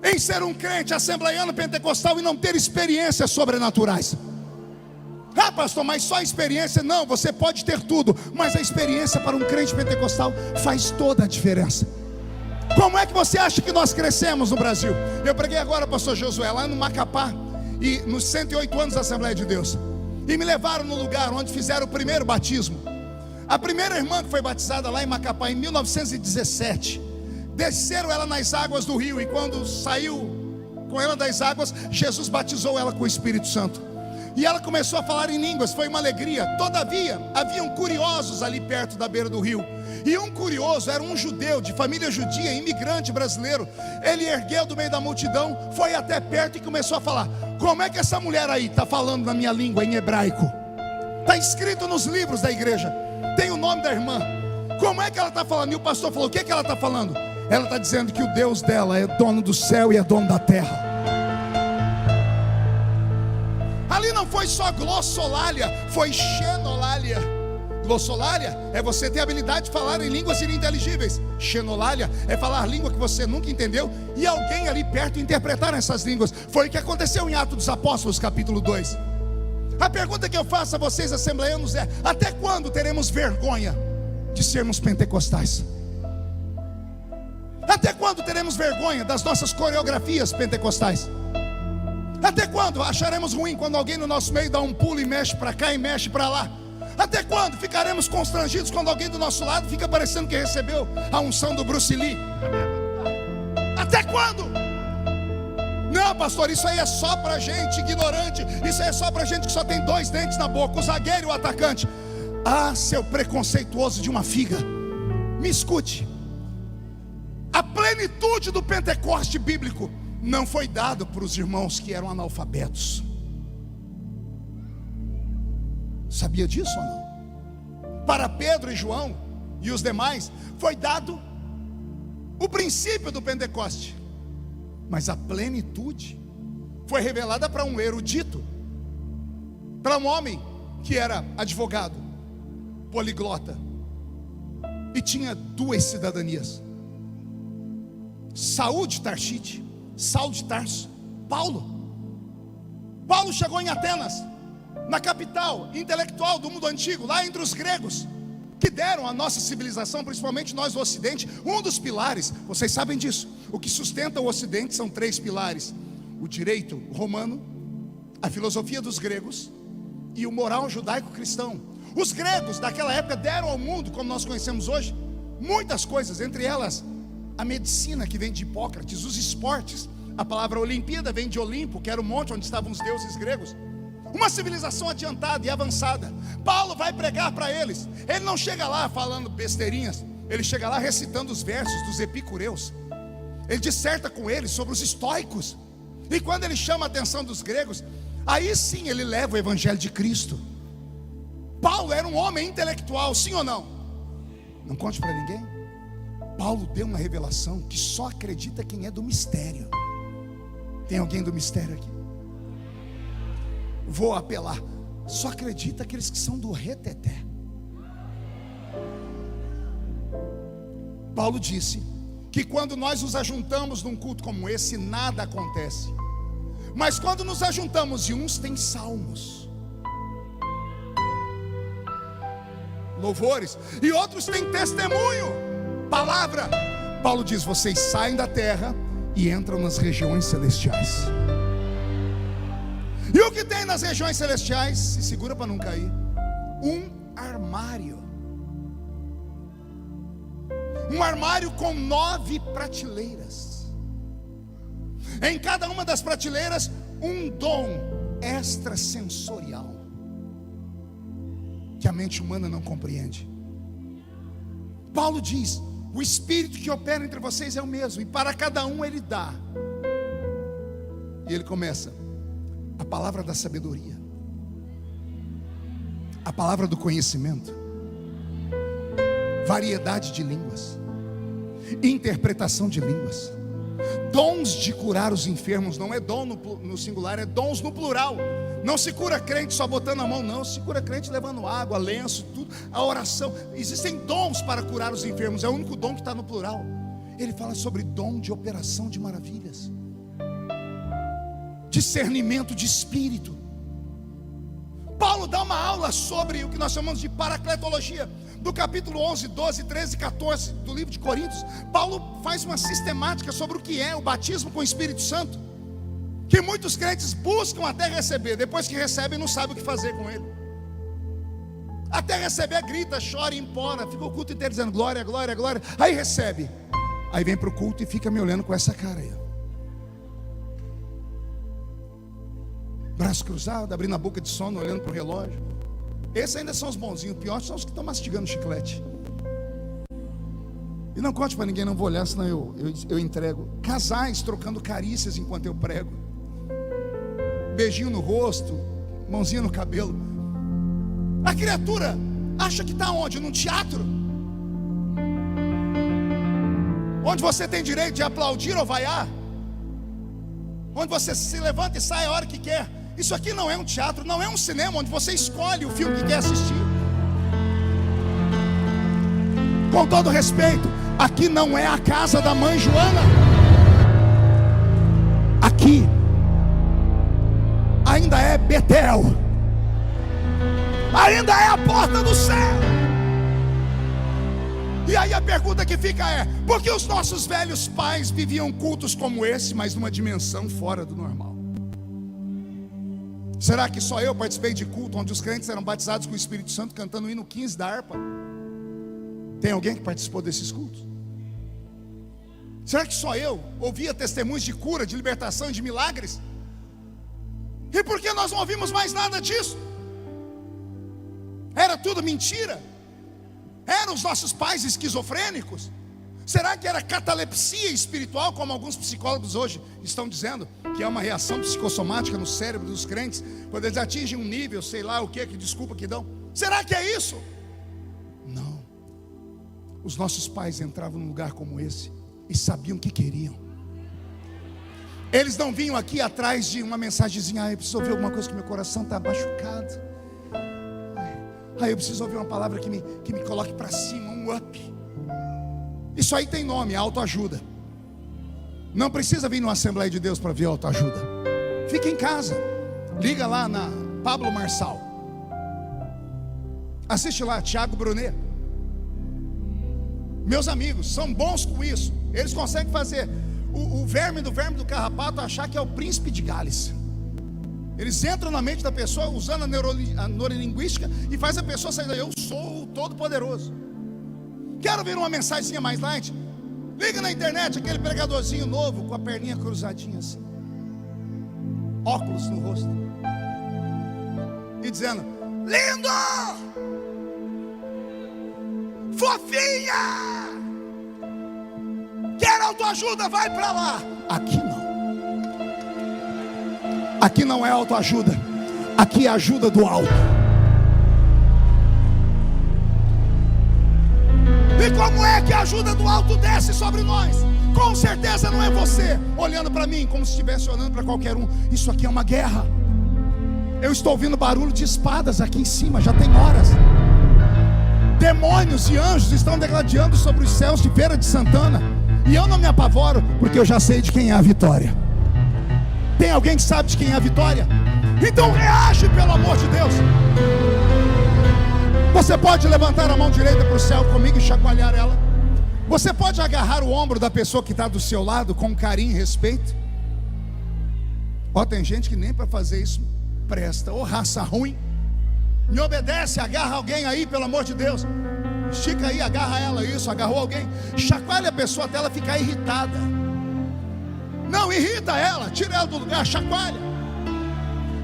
em ser um crente assembleiano pentecostal e não ter experiências sobrenaturais. Ah, pastor, mas só experiência? Não, você pode ter tudo, mas a experiência para um crente pentecostal faz toda a diferença. Como é que você acha que nós crescemos no Brasil? Eu preguei agora, pastor Josué, lá no Macapá, e nos 108 anos da Assembleia de Deus, e me levaram no lugar onde fizeram o primeiro batismo. A primeira irmã que foi batizada lá em Macapá em 1917, desceram ela nas águas do rio, e quando saiu com ela das águas, Jesus batizou ela com o Espírito Santo. E ela começou a falar em línguas, foi uma alegria. Todavia, haviam curiosos ali perto da beira do rio. E um curioso era um judeu, de família judia, imigrante brasileiro. Ele ergueu do meio da multidão, foi até perto e começou a falar: como é que essa mulher aí está falando na minha língua, em hebraico? Está escrito nos livros da igreja, tem o nome da irmã. Como é que ela está falando? E o pastor falou: o que ela está falando? Ela está dizendo que o Deus dela é dono do céu e é dono da terra. Ali não foi só glossolalia, foi xenolalia. Glossolalia é você ter a habilidade de falar em línguas ininteligíveis. Xenolalia é falar língua que você nunca entendeu e alguém ali perto interpretar essas línguas. Foi o que aconteceu em Atos dos Apóstolos, capítulo 2. A pergunta que eu faço a vocês, assembleanos, é: até quando teremos vergonha de sermos pentecostais? Até quando teremos vergonha das nossas coreografias pentecostais? Até quando acharemos ruim quando alguém no nosso meio dá um pulo e mexe para cá e mexe para lá? Até quando ficaremos constrangidos quando alguém do nosso lado fica parecendo que recebeu a unção do Bruce Lee? Até quando? Não, pastor, isso aí é só para gente ignorante. Isso aí é só para gente que só tem 2 dentes na boca, o zagueiro e o atacante. Ah, seu preconceituoso de uma figa, me escute. A plenitude do Pentecoste bíblico não foi dado para os irmãos que eram analfabetos. Sabia disso ou não? Para Pedro e João e os demais foi dado o princípio do Pentecoste, mas a plenitude foi revelada para um erudito, para um homem que era advogado, poliglota e tinha 2 cidadanias: Saul de Tarsite, Saulo de Tarso, Paulo. Paulo chegou em Atenas, na capital intelectual do mundo antigo, lá entre os gregos, que deram à nossa civilização, principalmente nós do Ocidente, um dos pilares. Vocês sabem disso. O que sustenta o Ocidente são 3 pilares: o direito romano, a filosofia dos gregos e o moral judaico-cristão. Os gregos daquela época deram ao mundo, como nós conhecemos hoje, muitas coisas, entre elas a medicina, que vem de Hipócrates, os esportes. A palavra Olimpíada vem de Olimpo, que era o monte onde estavam os deuses gregos. Uma civilização adiantada e avançada. Paulo vai pregar para eles. Ele não chega lá falando besteirinhas, ele chega lá recitando os versos dos epicureus. Ele disserta com eles sobre os estoicos. E quando ele chama a atenção dos gregos, aí sim ele leva o evangelho de Cristo. Paulo era um homem intelectual, sim ou não? Não conte para ninguém. Paulo deu uma revelação que só acredita quem é do mistério. Tem alguém do mistério aqui? Vou apelar: só acredita aqueles que são do reteté. Paulo disse que quando nós nos ajuntamos num culto como esse, nada acontece. Mas quando nos ajuntamos, e uns têm salmos, louvores, e outros têm testemunho, palavra. Paulo diz: vocês saem da terra e entram nas regiões celestiais. E o que tem nas regiões celestiais? Se segura para não cair. Um armário. Um armário com 9 prateleiras. Em cada uma das prateleiras, um dom extrasensorial que a mente humana não compreende. Paulo diz: o Espírito que opera entre vocês é o mesmo, e para cada um Ele dá. E ele começa: a palavra da sabedoria, a palavra do conhecimento, variedade de línguas, interpretação de línguas, dons de curar os enfermos. Não é dom no singular, é dons no plural. Não se cura crente só botando a mão, não. Se cura crente levando água, lenço, tudo, a oração. Existem dons para curar os enfermos, é o único dom que está no plural. Ele fala sobre dom de operação de maravilhas, discernimento de espírito. Paulo dá uma aula sobre o que nós chamamos de paracletologia. Do capítulo 11, 12, 13 e 14 do livro de Coríntios, Paulo faz uma sistemática sobre o que é o batismo com o Espírito Santo, que muitos crentes buscam até receber. Depois que recebem, não sabem o que fazer com ele. Até receber, grita, chora, empora, fica o culto inteiro dizendo glória, glória, glória. Aí recebe, aí vem para o culto e fica me olhando com essa cara aí. braço cruzado, abrindo a boca de sono, olhando para o relógio. Esses ainda são os bonzinhos, piores são os que estão mastigando chiclete. E não conte para ninguém, não vou olhar, senão eu entrego. Casais trocando carícias enquanto eu prego, beijinho no rosto, mãozinha no cabelo. A criatura acha que está onde? Num teatro, onde você tem direito de aplaudir ou vaiar, onde você se levanta e sai a hora que quer. Isso aqui não é um teatro, não é um cinema onde você escolhe o filme que quer assistir. Com todo respeito, aqui não é a casa da mãe Joana. Aqui ainda é Betel, ainda é a porta do céu. E aí a pergunta que fica é: por que os nossos velhos pais viviam cultos como esse, mas numa dimensão fora do normal? Será que só eu participei de culto onde os crentes eram batizados com o Espírito Santo cantando o hino 15 da harpa? Tem alguém que participou desses cultos? Será que só eu ouvia testemunhos de cura, de libertação e de milagres? E por que nós não ouvimos mais nada disso? Era tudo mentira? Eram os nossos pais esquizofrênicos? Será que era catalepsia espiritual, como alguns psicólogos hoje estão dizendo, que é uma reação psicossomática no cérebro dos crentes, quando eles atingem um nível, sei lá o que desculpa que dão? Será que é isso? Não. Os nossos pais entravam num lugar como esse e sabiam o que queriam. Eles não vinham aqui atrás de uma mensagenzinha: eu preciso ouvir alguma coisa que meu coração está machucado. Eu preciso ouvir uma palavra que me coloque para cima, um up. Isso aí tem nome, autoajuda. Não precisa vir numa Assembleia de Deus para ver autoajuda. Fica em casa, liga lá na Pablo Marçal, assiste lá Tiago Brunet. Meus amigos são bons com isso. Eles conseguem fazer o verme do carrapato achar que é o príncipe de Gales. Eles entram na mente da pessoa usando a neurolinguística e faz a pessoa sair daí: eu sou o todo-poderoso. Quero ver uma mensagenzinha mais light? Liga na internet, aquele pregadorzinho novo com a perninha cruzadinha assim, óculos no rosto, e dizendo: lindo, fofinha, quer autoajuda? Vai pra lá. Aqui não. Aqui não é autoajuda, aqui é ajuda do alto. E como é que a ajuda do alto desce sobre nós? Com certeza não é você olhando para mim como se estivesse olhando para qualquer um. Isso aqui é uma guerra. Eu estou ouvindo barulho de espadas aqui em cima, já tem horas. Demônios e anjos estão degladiando sobre os céus de Feira de Santana. E eu não me apavoro, porque eu já sei de quem é a vitória. Tem alguém que sabe de quem é a vitória? Então reage, pelo amor de Deus. Você pode levantar a mão direita para o céu comigo e chacoalhar ela. Você pode agarrar o ombro da pessoa que está do seu lado com carinho e respeito. Tem gente que nem para fazer isso presta. Raça ruim. Me obedece, agarra alguém aí, pelo amor de Deus. Estica aí, agarra ela. Isso, agarrou alguém. Chacoalha a pessoa até ela ficar irritada. Não, irrita ela, tira ela do lugar, chacoalha.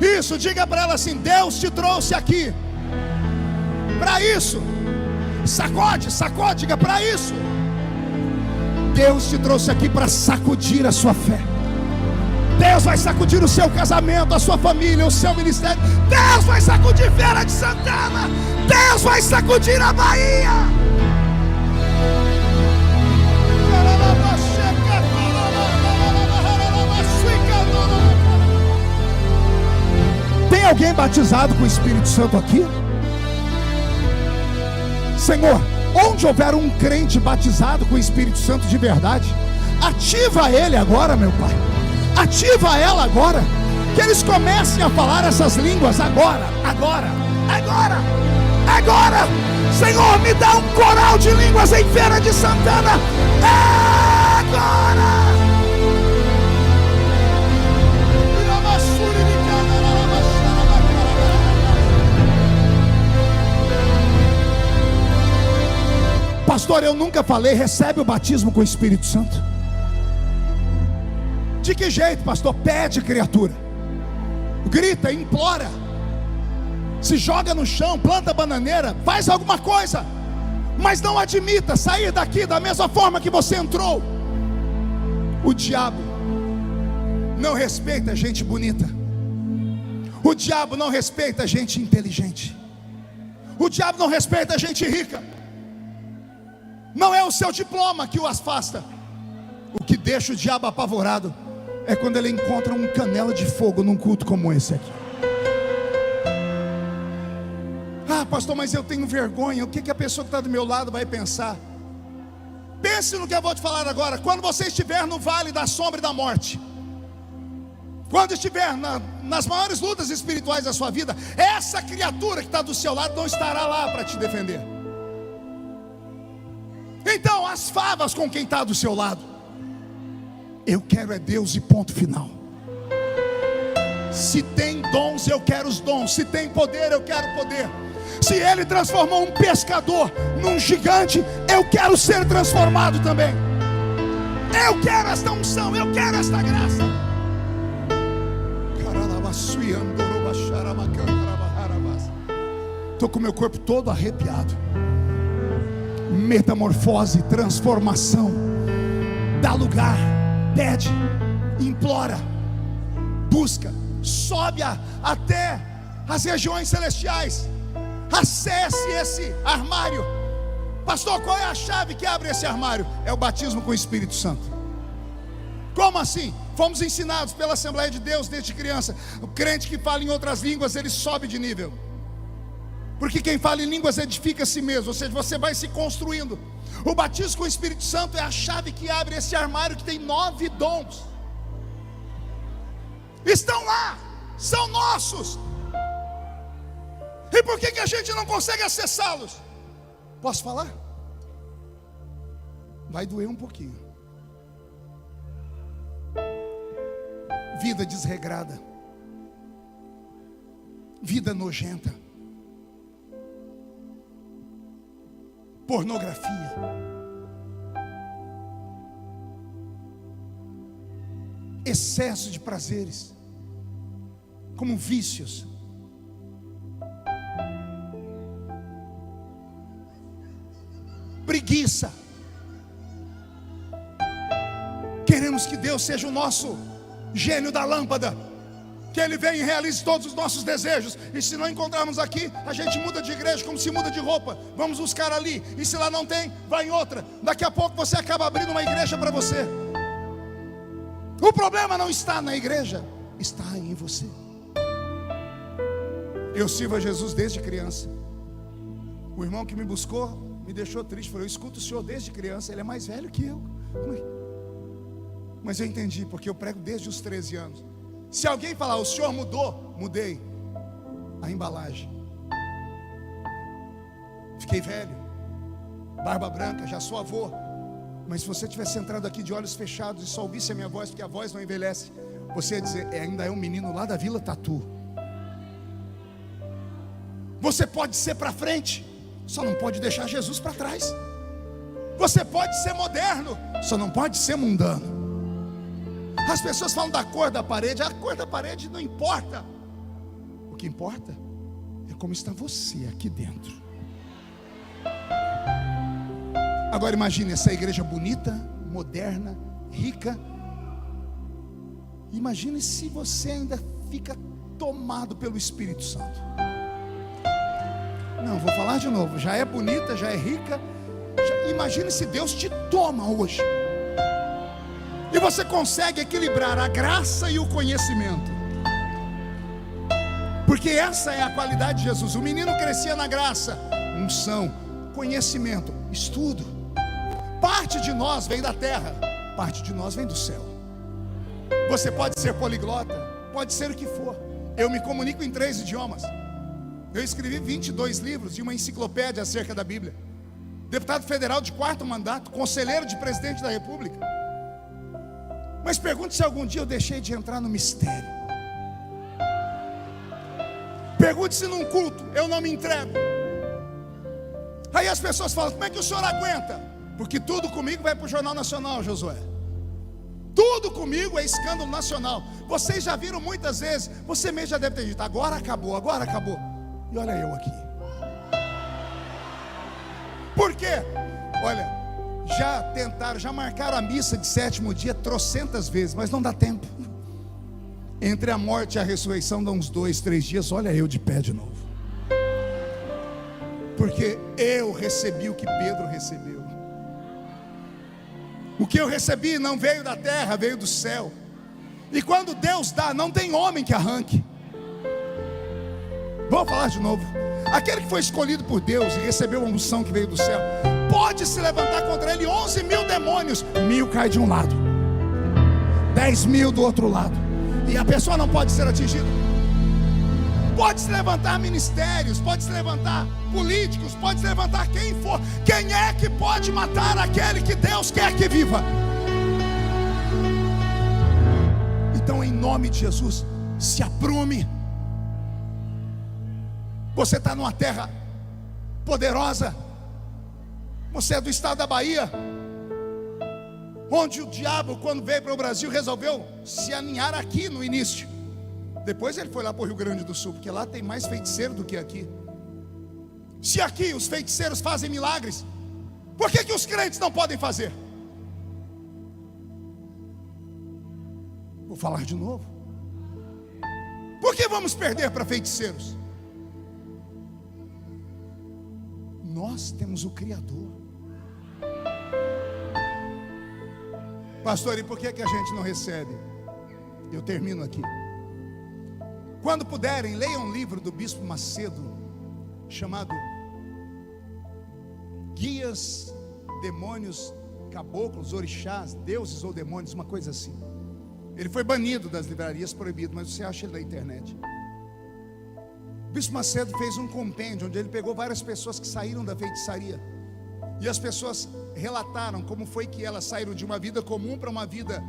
Isso, diga para ela assim: Deus te trouxe aqui para isso. Sacode, diga: para isso. Deus te trouxe aqui para sacudir a sua fé. Deus vai sacudir o seu casamento, a sua família, o seu ministério. Deus vai sacudir Feira de Santana. Deus vai sacudir a Bahia. Tem alguém batizado com o Espírito Santo aqui? Senhor, onde houver um crente batizado com o Espírito Santo de verdade, ativa ele agora, meu Pai. Ativa ela agora. Que eles comecem a falar essas línguas agora. Senhor, me dá um coral de línguas em Feira de Santana. Agora. Pastor, eu nunca falei, recebe o batismo com o Espírito Santo. De que jeito, pastor? Pede, criatura. grita, implora, se joga no chão, planta bananeira, faz alguma coisa, mas não admita sair daqui da mesma forma que você entrou. O diabo não respeita gente bonita, o diabo não respeita gente inteligente, o diabo não respeita gente rica. Não é o seu diploma que o afasta. O que deixa o diabo apavorado é quando ele encontra um canela de fogo num culto como esse aqui. Ah, pastor, mas eu tenho vergonha. O que a pessoa que está do meu lado vai pensar? Pense no que eu vou te falar agora. Quando você estiver no vale da sombra e da morte, quando estiver nas maiores lutas espirituais da sua vida, essa criatura que está do seu lado não estará lá para te defender. Então, as favas com quem está do seu lado. Eu quero é Deus e ponto final. Se tem dons, eu quero os dons. Se tem poder, eu quero poder. Se Ele transformou um pescador num gigante, eu quero ser transformado também. Eu quero esta unção, eu quero esta graça. Estou com meu corpo todo arrepiado. Metamorfose, transformação. Dá lugar, pede, implora, busca, sobe até as regiões celestiais. Acesse esse armário. Pastor, qual é a chave que abre esse armário? É o batismo com o Espírito Santo. Como assim? Fomos ensinados pela Assembleia de Deus desde criança. O crente que fala em outras línguas, ele sobe de nível. Porque quem fala em línguas edifica a si mesmo. Ou seja, você vai se construindo. O batismo com o Espírito Santo é a chave que abre esse armário que tem 9 dons. Estão lá, são nossos. E por que a gente não consegue acessá-los? Posso falar? Vai doer um pouquinho. Vida desregrada, vida nojenta, pornografia, excesso de prazeres, como vícios, preguiça. Queremos que Deus seja o nosso gênio da lâmpada, que Ele venha e realize todos os nossos desejos. E se não encontrarmos aqui, a gente muda de igreja como se muda de roupa. Vamos buscar ali, e se lá não tem, vai em outra. Daqui a pouco você acaba abrindo uma igreja para você. O problema não está na igreja, está em você. Eu sirvo a Jesus desde criança. O irmão que me buscou me deixou triste. Falou: eu escuto o senhor desde criança. Ele é mais velho que eu. Mas eu entendi, porque eu prego desde os 13 anos. Se alguém falar: o senhor mudou, mudei a embalagem. Fiquei velho, barba branca, já sou avô. Mas se você tivesse entrado aqui de olhos fechados e só ouvisse a minha voz, porque a voz não envelhece, você ia dizer: ainda é um menino lá da Vila Tatu. Você pode ser para frente, só não pode deixar Jesus para trás. Você pode ser moderno, só não pode ser mundano. As pessoas falam da cor da parede. A cor da parede não importa. O que importa é como está você aqui dentro. Agora imagine essa igreja bonita, moderna, rica. Imagine se você ainda fica tomado pelo Espírito Santo. Não, vou falar de novo. Já é bonita, já é rica. Imagine se Deus te toma hoje e você consegue equilibrar a graça e o conhecimento. Porque essa é a qualidade de Jesus. O menino crescia na graça, unção, conhecimento, estudo. Parte de nós vem da terra, parte de nós vem do céu. Você pode ser poliglota, pode ser o que for. Eu me comunico em 3 idiomas. Eu escrevi 22 livros e uma enciclopédia acerca da Bíblia. Deputado federal de 4º mandato, conselheiro de presidente da República. Mas pergunte se algum dia eu deixei de entrar no mistério. Pergunte se num culto eu não me entrego. Aí as pessoas falam: como é que o senhor aguenta? Porque tudo comigo vai para o Jornal Nacional, Josué. Tudo tudo comigo é escândalo nacional. Vocês já viram muitas vezes, você mesmo já deve ter dito: agora acabou, agora acabou. E olha eu aqui. Por quê? Olha, já tentaram, já marcaram a missa de 7º dia trocentas vezes, mas não dá tempo. Entre a morte e a ressurreição dá uns 2, 3 dias. Olha eu de pé de novo. Porque eu recebi o que Pedro recebeu. O que eu recebi não veio da terra, veio do céu. E quando Deus dá, não tem homem que arranque. Vou falar de novo. Aquele que foi escolhido por Deus e recebeu a unção que veio do céu, pode se levantar contra ele 11.000 demônios. 1.000 cai de um lado, 10.000 do outro lado, e a pessoa não pode ser atingida. Pode se levantar ministérios, pode se levantar políticos, pode se levantar quem for. Quem é que pode matar aquele que Deus quer que viva? Então, em nome de Jesus, se aprume. Você está numa terra poderosa. Você é do estado da Bahia, onde o diabo, quando veio para o Brasil, resolveu se aninhar aqui no início. Depois ele foi lá para o Rio Grande do Sul, porque lá tem mais feiticeiro do que aqui. Se aqui os feiticeiros fazem milagres, por que os crentes não podem fazer? Vou falar de novo. Por que vamos perder para feiticeiros? Nós temos o Criador. Pastor, e por que a gente não recebe? Eu termino aqui. Quando puderem, leiam um livro do Bispo Macedo, chamado Guias, Demônios, Caboclos, Orixás, Deuses ou Demônios, uma coisa assim. Ele foi banido das livrarias, proibido, mas você acha ele na internet. O Bispo Macedo fez um compêndio, onde ele pegou várias pessoas que saíram da feitiçaria, e as pessoas relataram como foi que elas saíram de uma vida comum para uma vida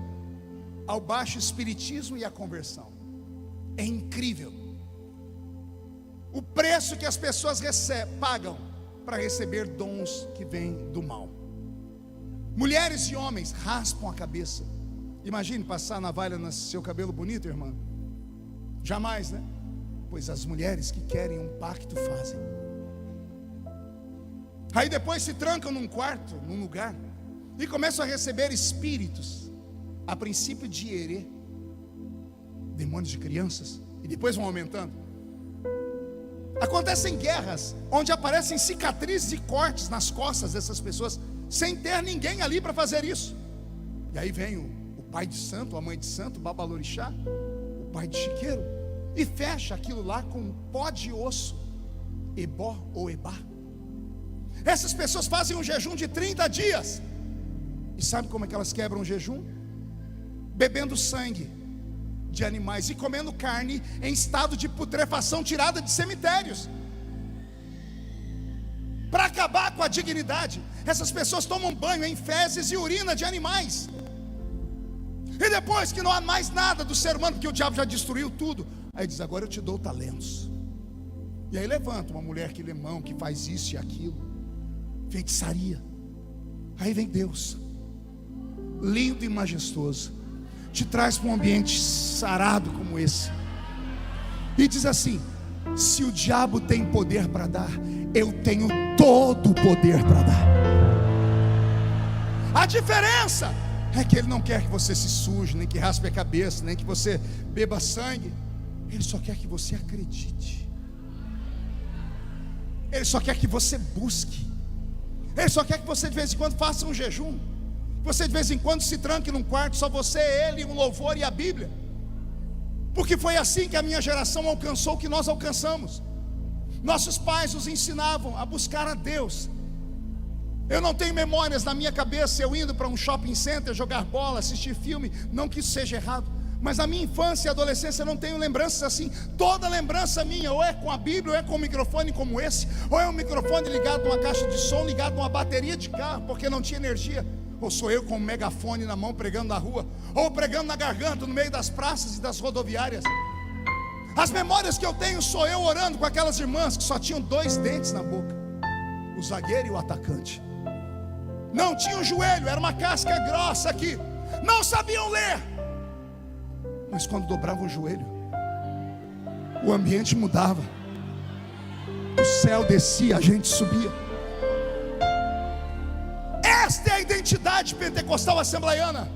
ao baixo espiritismo e à conversão. É incrível o preço que as pessoas pagam para receber dons que vêm do mal. Mulheres e homens raspam a cabeça. Imagine passar navalha no seu cabelo bonito, irmã. Jamais, né? Pois as mulheres que querem um pacto fazem. Aí depois se trancam num quarto, num lugar, e começam a receber espíritos, a princípio de herê, demônios de crianças, e depois vão aumentando. Acontecem guerras onde aparecem cicatrizes e cortes nas costas dessas pessoas, sem ter ninguém ali para fazer isso. E aí vem o pai de santo, a mãe de santo, o babalorixá, o pai de chiqueiro, e fecha aquilo lá com um pó de osso, ebó ou ebá. Essas pessoas fazem um jejum de 30 dias. E sabe como é que elas quebram o jejum? Bebendo sangue de animais e comendo carne em estado de putrefação tirada de cemitérios, para acabar com a dignidade. Essas pessoas tomam banho em fezes e urina de animais, e depois que não há mais nada do ser humano, porque o diabo já destruiu tudo, aí diz: agora eu te dou talentos. E aí levanta uma mulher que lê mão, que faz isso e aquilo, feitiçaria. Aí vem Deus, lindo e majestoso, te traz para um ambiente sarado como esse, e diz assim: se o diabo tem poder para dar, eu tenho todo o poder para dar. A diferença é que ele não quer que você se suje, nem que raspe a cabeça, nem que você beba sangue. Ele só quer que você acredite. Ele só quer que você busque. Ele só quer que você de vez em quando faça um jejum. Você de vez em quando se tranque num quarto, só você, ele, um louvor e a Bíblia. Porque foi assim que a minha geração alcançou o que nós alcançamos. Nossos pais nos ensinavam a buscar a Deus. Eu não tenho memórias na minha cabeça eu indo para um shopping center jogar bola, assistir filme. Não que isso seja errado, mas na minha infância e adolescência eu não tenho lembranças assim. Toda lembrança minha ou é com a Bíblia, ou é com um microfone como esse, ou é um microfone ligado a uma caixa de som, ligado a uma bateria de carro, porque não tinha energia. Ou sou eu com um megafone na mão pregando na rua, ou pregando na garganta no meio das praças e das rodoviárias. As memórias que eu tenho sou eu orando com aquelas irmãs que só tinham 2 dentes na boca, o zagueiro e o atacante. Não tinha um joelho, era uma casca grossa aqui. não sabiam ler, mas quando dobravam o joelho, o ambiente mudava, o céu descia, a gente subia. Esta é a identidade pentecostal assembleiana.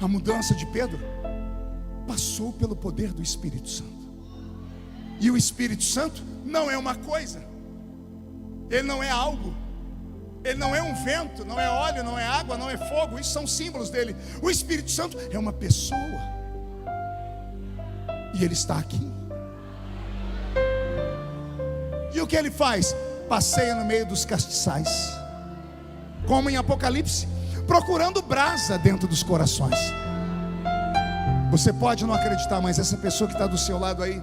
A mudança de Pedro passou pelo poder do Espírito Santo. E o Espírito Santo não é uma coisa, ele não é algo, ele não é um vento, não é óleo, não é água, não é fogo. Isso são símbolos dele. O Espírito Santo é uma pessoa, e ele está aqui. E o que ele faz? Passeia no meio dos castiçais, como em Apocalipse, procurando brasa dentro dos corações. Você pode não acreditar, mas essa pessoa que está do seu lado aí,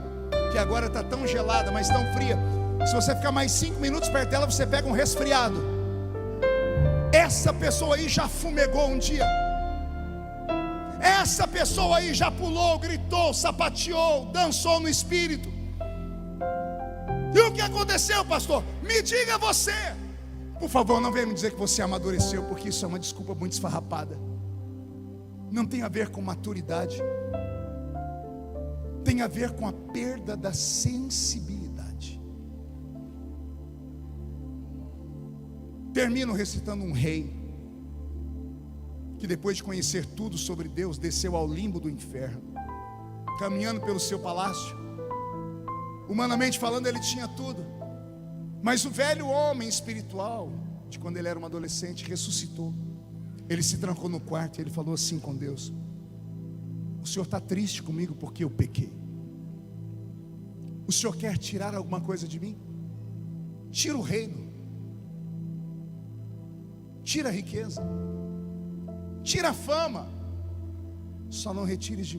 que agora está tão gelada, mas tão fria, se você ficar mais 5 minutos perto dela, você pega um resfriado. Essa pessoa aí já fumegou um dia. Essa pessoa aí já pulou, gritou, sapateou, dançou no Espírito. E o que aconteceu, pastor? Me diga você. Por favor, não venha me dizer que você amadureceu, porque isso é uma desculpa muito esfarrapada. Não tem a ver com maturidade, tem a ver com a perda da sensibilidade. Termino recitando um rei que, depois de conhecer tudo sobre Deus, desceu ao limbo do inferno, caminhando pelo seu palácio. Humanamente falando, ele tinha tudo, mas o velho homem espiritual, de quando ele era um adolescente, ressuscitou. Ele se trancou no quarto e ele falou assim com Deus: o Senhor está triste comigo porque eu pequei. O Senhor quer tirar alguma coisa de mim? Tira o reino, tira a riqueza, tira a fama, só não retires de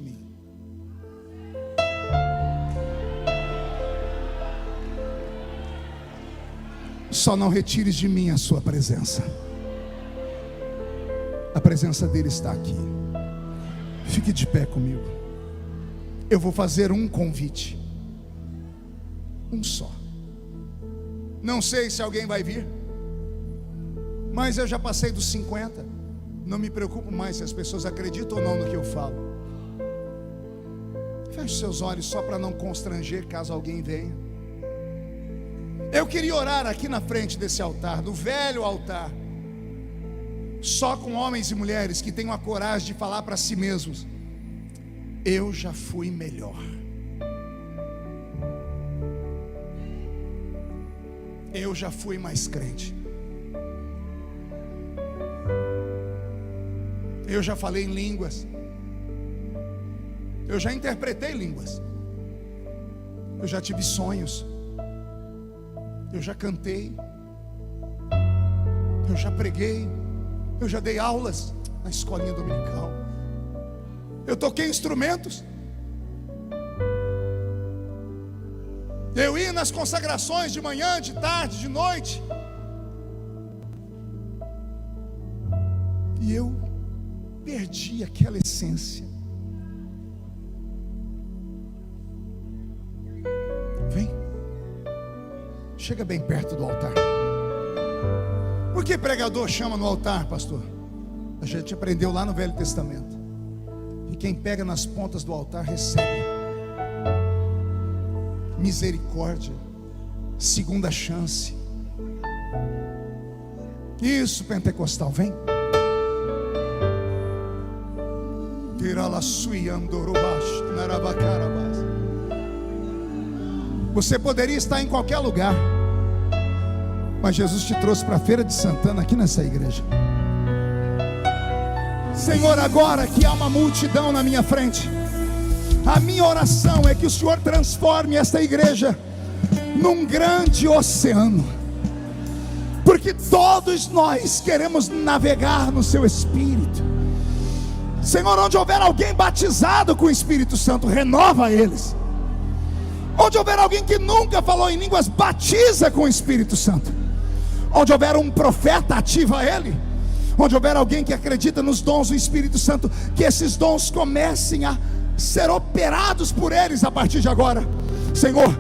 mim a sua presença. A presença dele está aqui. Fique de pé comigo. Eu vou fazer um convite, um só. Não sei se alguém vai vir, mas eu já passei dos 50. Não me preocupo mais se as pessoas acreditam ou não no que eu falo. Feche seus olhos só para não constranger caso alguém venha. Eu queria orar aqui na frente desse altar, do velho altar, só com homens e mulheres que tenham a coragem de falar para si mesmos: eu já fui melhor. Eu já fui mais crente. Eu já falei em línguas. Eu já interpretei línguas. Eu já tive sonhos. Eu já cantei. Eu já preguei. Eu já dei aulas na escolinha dominical. Eu toquei instrumentos. Eu ia nas consagrações de manhã, de tarde, de noite. E eu perdi aquela essência. Vem. Chega bem perto do altar. Por que pregador chama no altar, pastor? A gente aprendeu lá no Velho Testamento. E quem pega nas pontas do altar recebe misericórdia, segunda chance. Isso, pentecostal, vem. Você poderia estar em qualquer lugar, mas Jesus te trouxe para a Feira de Santana, aqui nessa igreja. Senhor, agora que há uma multidão na minha frente, a minha oração é que o Senhor transforme esta igreja num grande oceano, porque todos nós queremos navegar no seu Espírito. Senhor, onde houver alguém batizado com o Espírito Santo, renova eles. Onde houver alguém que nunca falou em línguas, batiza com o Espírito Santo. Onde houver um profeta, ativa ele. Onde houver alguém que acredita nos dons do Espírito Santo, que esses dons comecem a ser operados por eles a partir de agora. Senhor,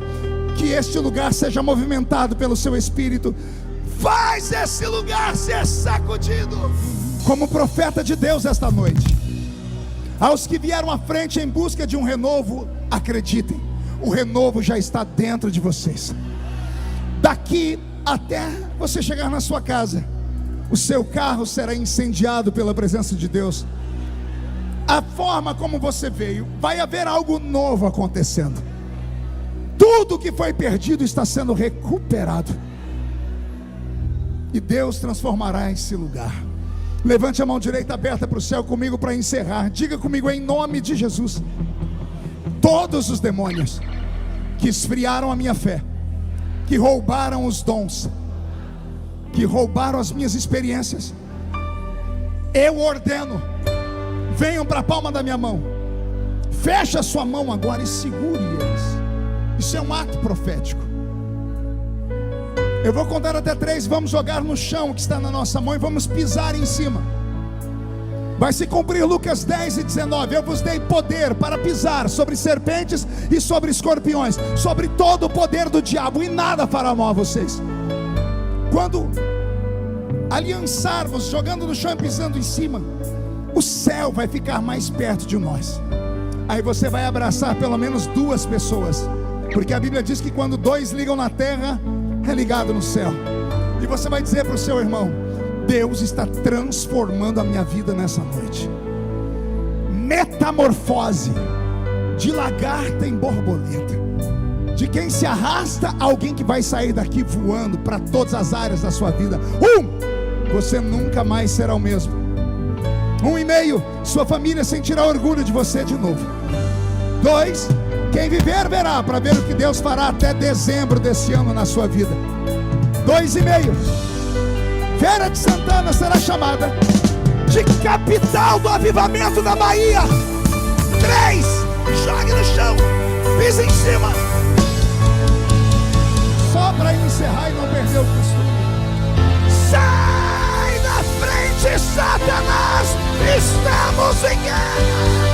que este lugar seja movimentado pelo seu Espírito. Faz esse lugar ser sacudido. como profeta de Deus esta noite, aos que vieram à frente em busca de um renovo, acreditem, o renovo já está dentro de vocês. Daqui até você chegar na sua casa, o seu carro será incendiado pela presença de Deus. A forma como você veio, vai haver algo novo acontecendo. Tudo que foi perdido está sendo recuperado, e Deus transformará esse lugar. Levante a mão direita aberta para o céu comigo para encerrar. Diga comigo: em nome de Jesus, todos os demônios que esfriaram a minha fé, que roubaram os dons, que roubaram as minhas experiências, eu ordeno, venham para a palma da minha mão. Feche a sua mão agora e segure eles. Isso é um ato profético. Eu vou contar até 3, vamos jogar no chão que está na nossa mão e vamos pisar em cima. Vai se cumprir Lucas 10:19. Eu vos dei poder para pisar sobre serpentes e sobre escorpiões, sobre todo o poder do diabo, e nada fará mal a vocês. Quando aliançarmos, jogando no chão e pisando em cima, o céu vai ficar mais perto de nós. Aí você vai abraçar pelo menos 2 pessoas, porque a Bíblia diz que quando 2 ligam na terra, é ligado no céu. E você vai dizer para o seu irmão: Deus está transformando a minha vida nessa noite. Metamorfose de lagarta em borboleta, de quem se arrasta, alguém que vai sair daqui voando para todas as áreas da sua vida. Você nunca mais será o mesmo. 1,5, sua família sentirá orgulho de você de novo. 2, quem viver verá, para ver o que Deus fará até dezembro desse ano na sua vida. 2,5, Feira de Santana será chamada de capital do avivamento da Bahia. 3, jogue no chão, pisa em cima. Só para encerrar e não perder o costume. Sai da frente, Satanás! Estamos em guerra!